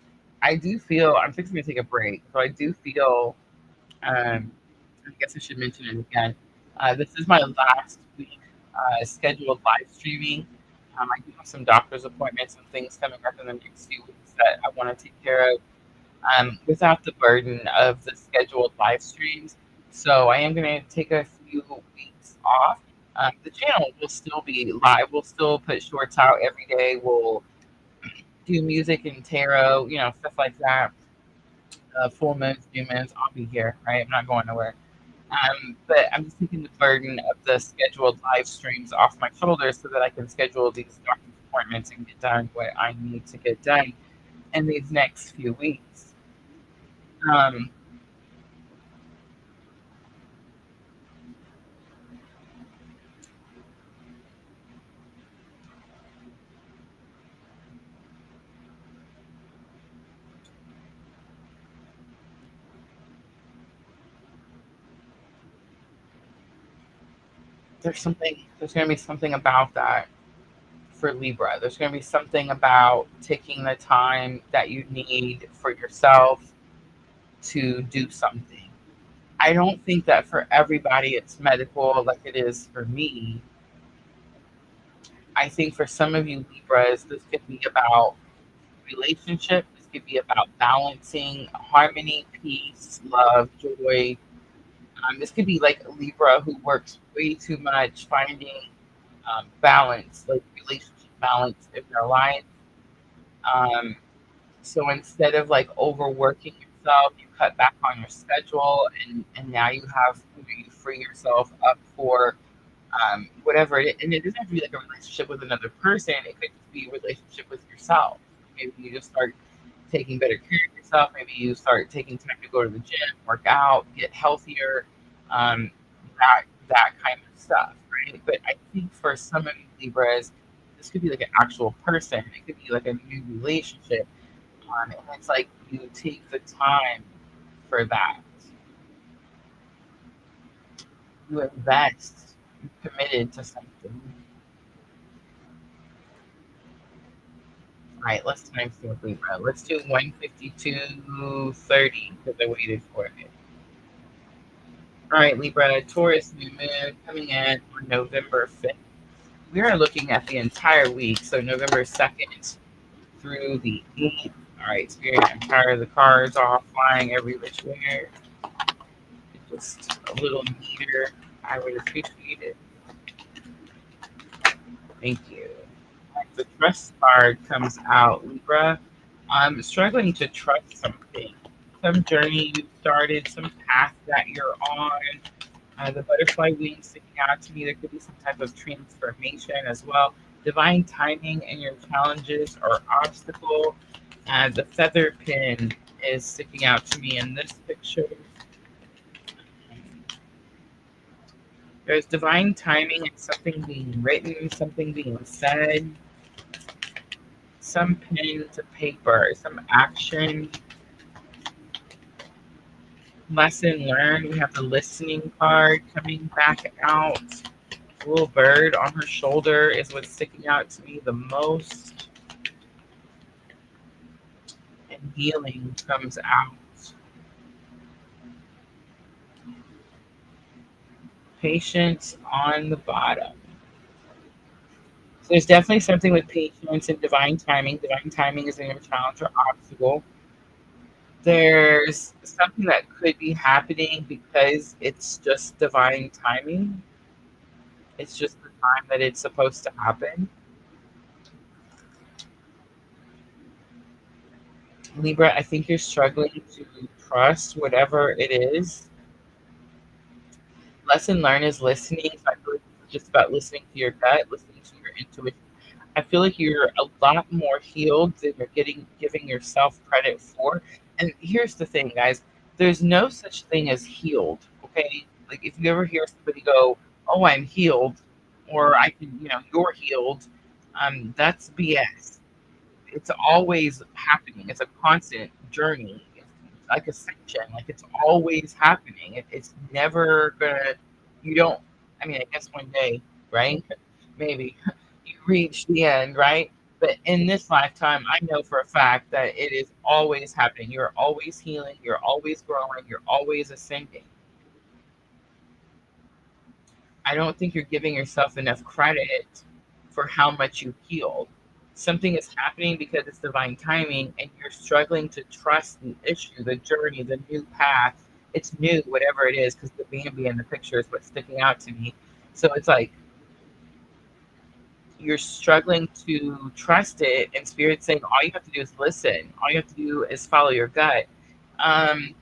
I do feel I'm fixing to take a break, so I do feel I guess I should mention it again. This is my last week scheduled live streaming. I do have some doctor's appointments and things coming up in the next few weeks that I want to take care of without the burden of the scheduled live streams. So I am going to take a few weeks off. The channel will still be live. We'll still put shorts out every day. We'll do music and tarot, stuff like that. Full moons, new moons, I'll be here, right? I'm not going nowhere. But I'm just taking the burden of the scheduled live streams off my shoulders so that I can schedule these doctor's appointments and get done what I need to get done in these next few weeks. Um, there's going to be something about that for Libra. There's going to be something about taking the time that you need for yourself to do something. I don't think that for everybody it's medical like it is for me. I think for some of you Libras, this could be about relationship. This could be about balancing harmony, peace, love, joy. This could be like a Libra who works way too much finding balance, like relationship balance in their life. Um, so instead of like overworking yourself, you cut back on your schedule, and now you free yourself up for whatever it is. And it doesn't have to be like a relationship with another person. It could just be a relationship with yourself. Maybe you just start taking better care of yourself. Maybe you start taking time to go to the gym, work out, get healthier, um, that kind of stuff, right? But I think for some of you Libras, this could be like an actual person. It could be like a new relationship, and it's like you take the time for that. You invest. You're committed to something. All right, let's time stamp Libra. Let's do 152.30 because I waited for it. All right, Libra, Taurus new moon coming in on November 5th. We are looking at the entire week, so November 2nd through the 8th. All right, Spirit, I'm tired of the cards all flying every which way. Just a little neater. I would appreciate it. Thank you. The trust card comes out, Libra. I'm struggling to trust something. Some journey you started, some path that you're on. The butterfly wings sticking out to me. There could be some type of transformation as well. Divine timing in your challenges or obstacle. The feather pin is sticking out to me in this picture. There's divine timing and something being written, something being said, some pen to paper, some action. Lesson learned. We have the listening card coming back out. A little bird on her shoulder is what's sticking out to me the most. And healing comes out. Patience on the bottom. So there's definitely something with patience and divine timing. Divine timing is in your challenge or obstacle. There's something that could be happening because it's just divine timing. It's just the time that it's supposed to happen. Libra, I think you're struggling to trust whatever it is. Lesson learned is listening. So I feel like it's just about listening to your gut, listening to your intuition. I feel like you're a lot more healed than you're giving yourself credit for. And here's the thing, guys. There's no such thing as healed, okay? Like if you ever hear somebody go, oh, I'm healed, or I can, you're healed. That's BS. It's always happening. It's a constant journey. It's like ascension. Like it's always happening. It's never gonna. You don't. I mean, I guess one day, right? Maybe you reach the end, right? But in this lifetime, I know for a fact that it is always happening. You're always healing. You're always growing. You're always ascending. I don't think you're giving yourself enough credit for how much you healed. Something is happening because it's divine timing, and you're struggling to trust the issue, the journey, the new path. It's new, whatever it is, because the Bambi in the picture is what's sticking out to me. So it's like you're struggling to trust it, and Spirit's saying all you have to do is listen. All you have to do is follow your gut. Um,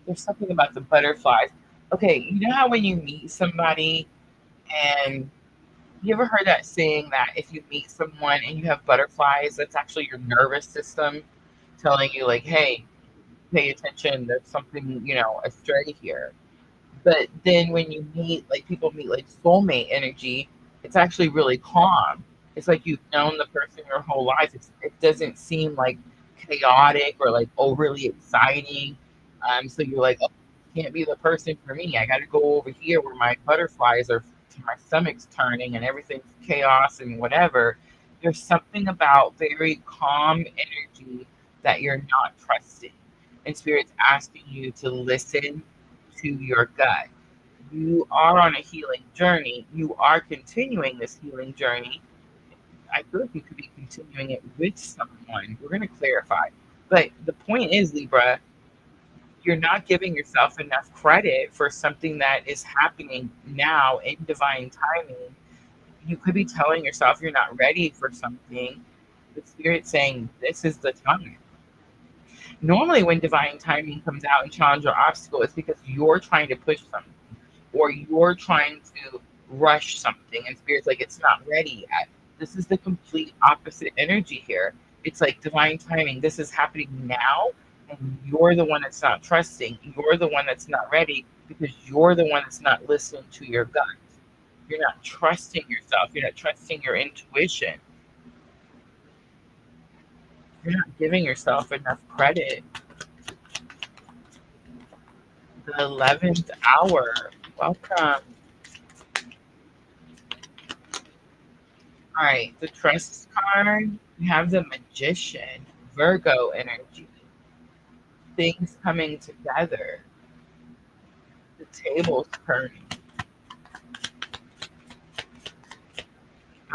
there's something about the butterflies. Okay, you know how when you meet somebody and you ever heard that saying that if you meet someone and you have butterflies, that's actually your nervous system telling you, like, hey, pay attention, there's something, astray here. But then when you meet, like, people meet like soulmate energy, it's actually really calm. It's like you've known the person your whole life. It doesn't seem like chaotic or like overly exciting. So you're like, oh, can't be the person for me. I got to go over here where my butterflies are, my stomach's turning and everything's chaos and whatever. There's something about very calm energy that you're not trusting. And Spirit's asking you to listen to your gut. You are on a healing journey. You are continuing this healing journey. I feel like you could be continuing it with someone. We're going to clarify. But the point is, Libra, you're not giving yourself enough credit for something that is happening now in divine timing. You could be telling yourself you're not ready for something. The Spirit's saying this is the time. Normally, when divine timing comes out and challenge or obstacle, it's because you're trying to push something or you're trying to rush something, and Spirit's like, it's not ready yet. This is the complete opposite energy here. It's like divine timing. This is happening now, and you're the one that's not trusting. You're the one that's not ready because you're the one that's not listening to your gut. You're not trusting yourself. You're not trusting your intuition. You're not giving yourself enough credit. The 11th hour. Welcome. All right, the trust card. We have the Magician, Virgo energy, things coming together, the tables turning,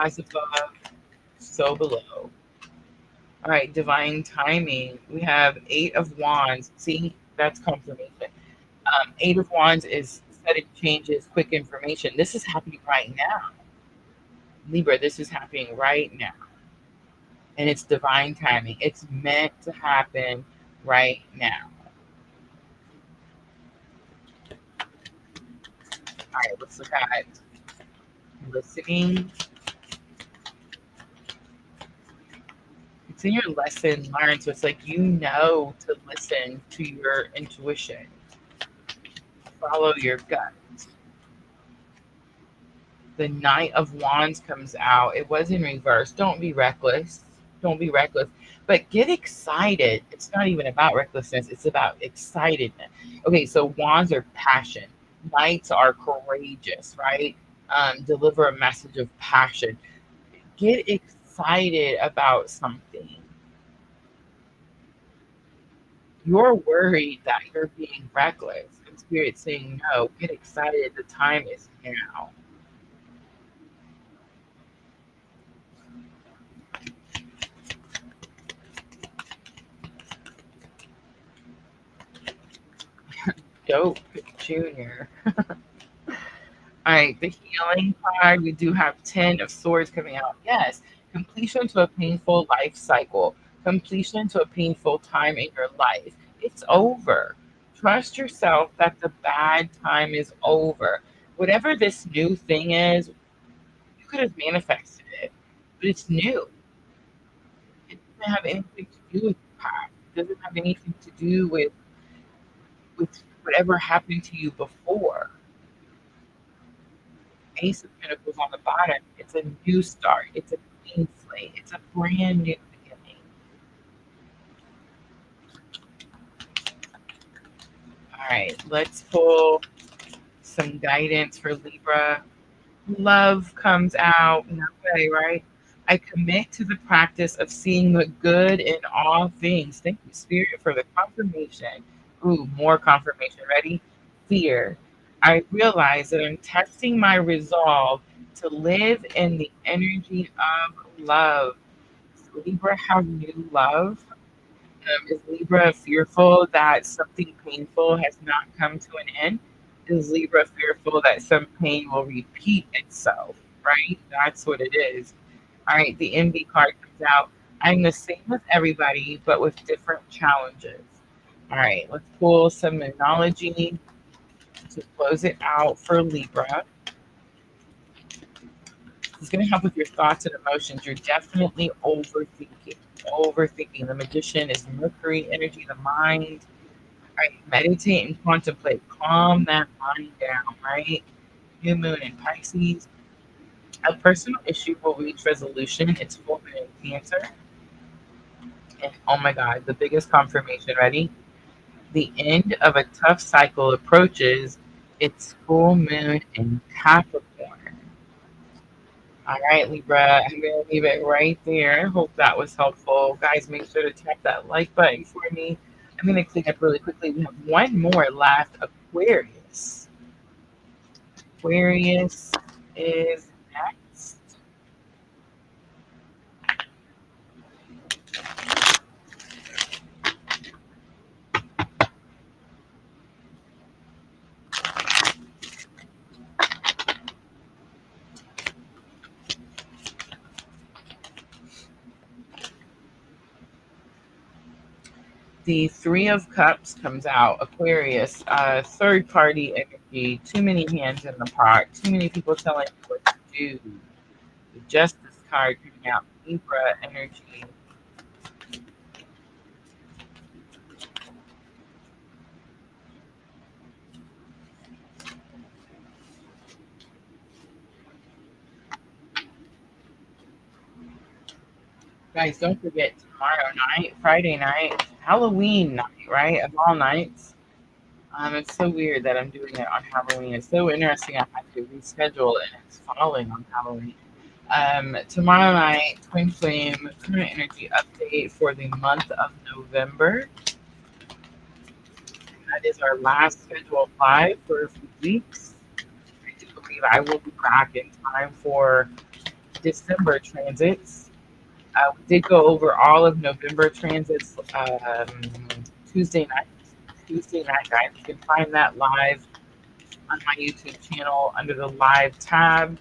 as above, so below. All right, divine timing. We have Eight of Wands. See, that's confirmation. Eight of Wands is sudden changes, quick information. This is happening right now. Libra, this is happening right now. And it's divine timing. It's meant to happen right now. All right, let's look at listening. It's in your lesson learned, so it's like to listen to your intuition. Follow your gut. The Knight of Wands comes out. It was in reverse. Don't be reckless. Don't be reckless. But get excited. It's not even about recklessness. It's about excitedness. Okay, so wands are passion. Knights are courageous, right? Deliver a message of passion. Get excited about something. You're worried that you're being reckless. And Spirit's saying, no, get excited. The time is now. Dope Junior. All right, the healing card, we do have 10 of Swords coming out. Yes, completion to a painful life cycle, completion to a painful time in your life. It's over. Trust yourself that the bad time is over. Whatever this new thing is, you could have manifested it, but it's new. It doesn't have anything to do with the past. It doesn't have anything to do with whatever happened to you before. Ace of Pentacles on the bottom. It's a new start. It's a clean slate. It's a brand new beginning. All right, let's pull some guidance for Libra. Love comes out. No way, right? I commit to the practice of seeing the good in all things. Thank you, Spirit, for the confirmation. Ooh, more confirmation. Ready? Fear. I realize that I'm testing my resolve to live in the energy of love. Does Libra have new love? Is Libra fearful that something painful has not come to an end? Is Libra fearful that some pain will repeat itself? Right? That's what it is. All right, the envy card comes out. I'm the same as everybody, but with different challenges. All right, let's pull some Numerology to close it out for Libra. It's going to help with your thoughts and emotions. You're definitely overthinking. Overthinking. The Magician is Mercury energy, the mind. Right, meditate and contemplate. Calm that mind down, right? New moon in Pisces. A personal issue will reach resolution. It's full moon in Cancer. And oh my God, the biggest confirmation. Ready? The end of a tough cycle approaches. It's full moon in Capricorn. All right, Libra, I'm going to leave it right there. Hope that was helpful. Guys, make sure to tap that like button for me. I'm going to clean up really quickly. We have one more left, Aquarius. Aquarius is next. The Three of Cups comes out. Aquarius, third party energy, too many hands in the pot, too many people telling you what to do. The Justice card coming out. Libra energy. Guys, don't forget tomorrow night, Friday night, Halloween night, right? Of all nights. It's so weird that I'm doing it on Halloween. It's so interesting. I have to reschedule and it's falling on Halloween. Tomorrow night, Twin Flame current energy update for the month of November. That is our last scheduled live for a few weeks. I do believe I will be back in time for December transits. We did go over all of November transits Tuesday night. Tuesday night, guys. You can find that live on my YouTube channel under the live tab.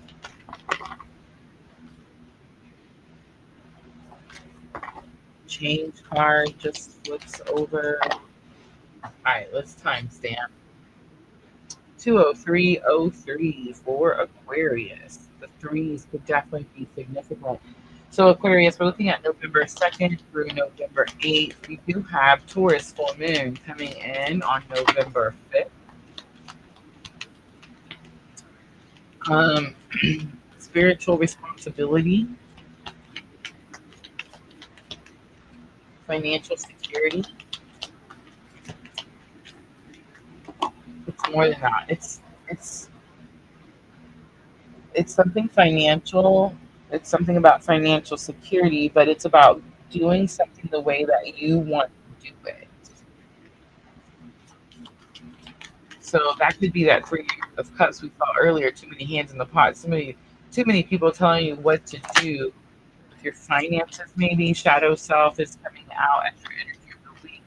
Change card just flips over. All right, let's timestamp. 20303 for Aquarius. The threes could definitely be significant. So Aquarius, we're looking at November 2nd through November 8th. We do have Taurus full moon coming in on November 5th. Spiritual responsibility, financial security. It's more than that. It's something financial. It's something about financial security, but it's about doing something the way that you want to do it. So that could be that Three of Cups we saw earlier. Too many hands in the pot. Too many people telling you what to do with your finances. Maybe shadow self is coming out as your energy of the week.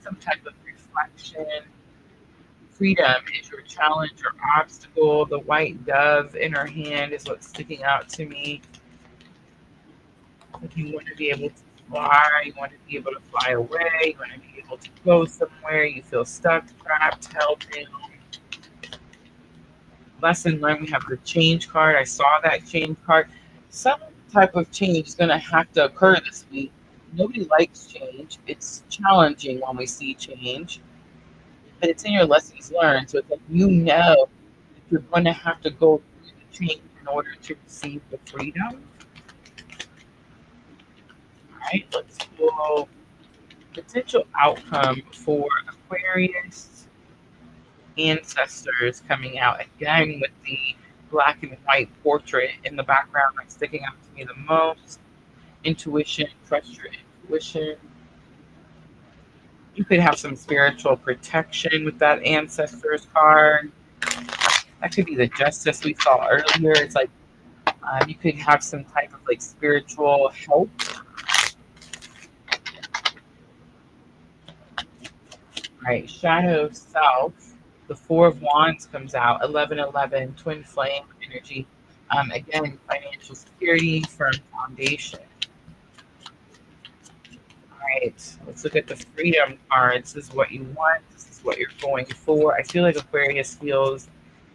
Some type of reflection. Freedom is your challenge or obstacle. The white dove in her hand is what's sticking out to me. If you want to be able to fly, you want to be able to fly away, you want to be able to go somewhere, you feel stuck, trapped, held down. Lesson learned, we have the change card. I saw that change card. Some type of change is going to have to occur this week. Nobody likes change. It's challenging when we see change. But it's in your lessons learned. So it's like you know that you're going to have to go through the change in order to receive the freedom. All right, let's pull potential outcome for Aquarius ancestors coming out again with the black and white portrait in the background that's sticking out to me the most. Intuition, trust your intuition. You could have some spiritual protection with that ancestors card. That could be the justice we saw earlier. It's like you could have some type of like spiritual help. All right, shadow self. The Four of Wands comes out. 1111, twin flame energy. Again, financial security, firm foundation. All right, let's look at the freedom cards. This is what you want. This is what you're going for. I feel like Aquarius feels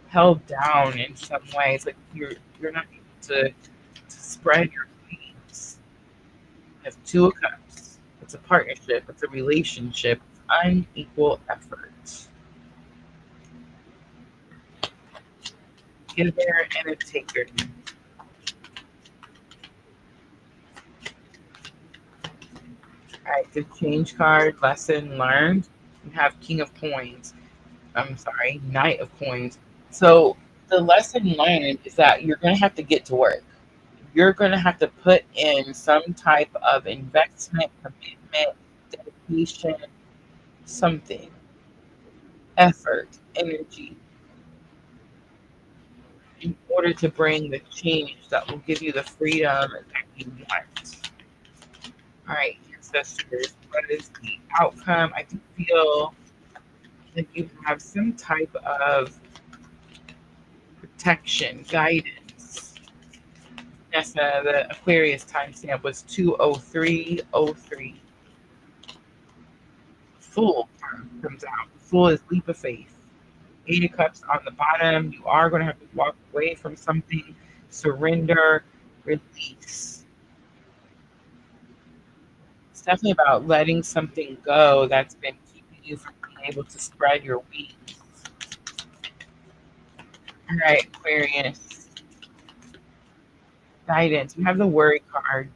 held down in some ways. Like you're not able to spread your wings. You have Two of Cups. It's a partnership. It's a relationship. It's unequal effort. Giver and a taker. All right, the change card, lesson learned. You have King of Coins. I'm sorry, Knight of Coins. So the lesson learned is that you're going to have to get to work. You're going to have to put in some type of investment, commitment, dedication, something, effort, energy, in order to bring the change that will give you the freedom that you want. All right, ancestors, what is the outcome? I do feel like you have some type of protection, guidance. Yes, the Aquarius timestamp was 20303. Fool comes out. Fool is leap of faith. Eight of Cups on the bottom. You are going to have to walk away from something, surrender, release. It's definitely about letting something go that's been keeping you from being able to spread your wings. All right, Aquarius. Guidance. We have the worry card.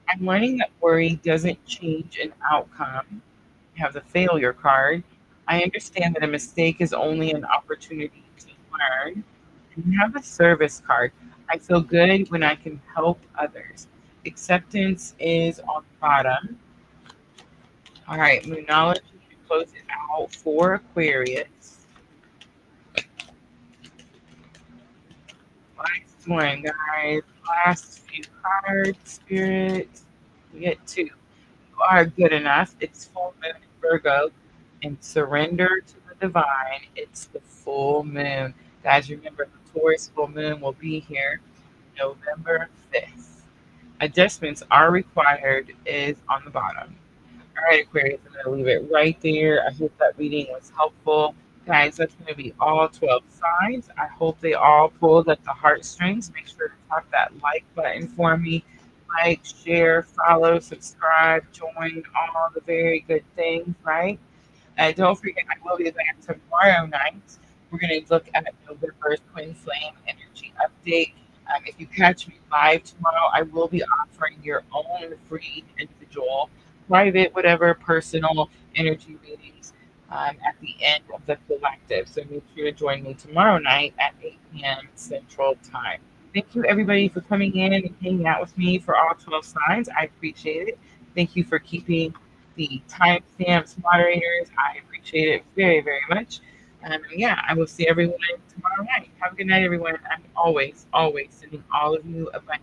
I'm learning that worry doesn't change an outcome. You have the failure card. I understand that a mistake is only an opportunity to learn. And you have the service card. I feel good when I can help others. Acceptance is on the bottom. All right, Moonology to close it out for Aquarius. Last one, guys. Last few cards, Spirit. We get two. You are good enough. It's full moon in Virgo. And surrender to the divine. It's the full moon. Guys, remember the Taurus full moon will be here November 5th. Adjustments are required is on the bottom. All right, Aquarius, I'm going to leave it right there. I hope that reading was helpful. Guys, that's going to be all 12 signs. I hope they all pulled at the heartstrings. Make sure to tap that like button for me. Like, share, follow, subscribe, join, all the very good things, right? Don't forget, I will be back tomorrow night. We're going to look at November's Twin Flame Energy Update. If you catch me live tomorrow, I will be offering your own free individual, private, whatever, personal energy readings at the end of the collective. So make sure to join me tomorrow night at 8 p.m. Central Time. Thank you, everybody, for coming in and hanging out with me for all 12 signs. I appreciate it. Thank you for keeping the timestamps moderators. I appreciate it very, very much. Yeah, I will see everyone tomorrow night. Have a good night, everyone. I'm always, always sending all of you a bunch.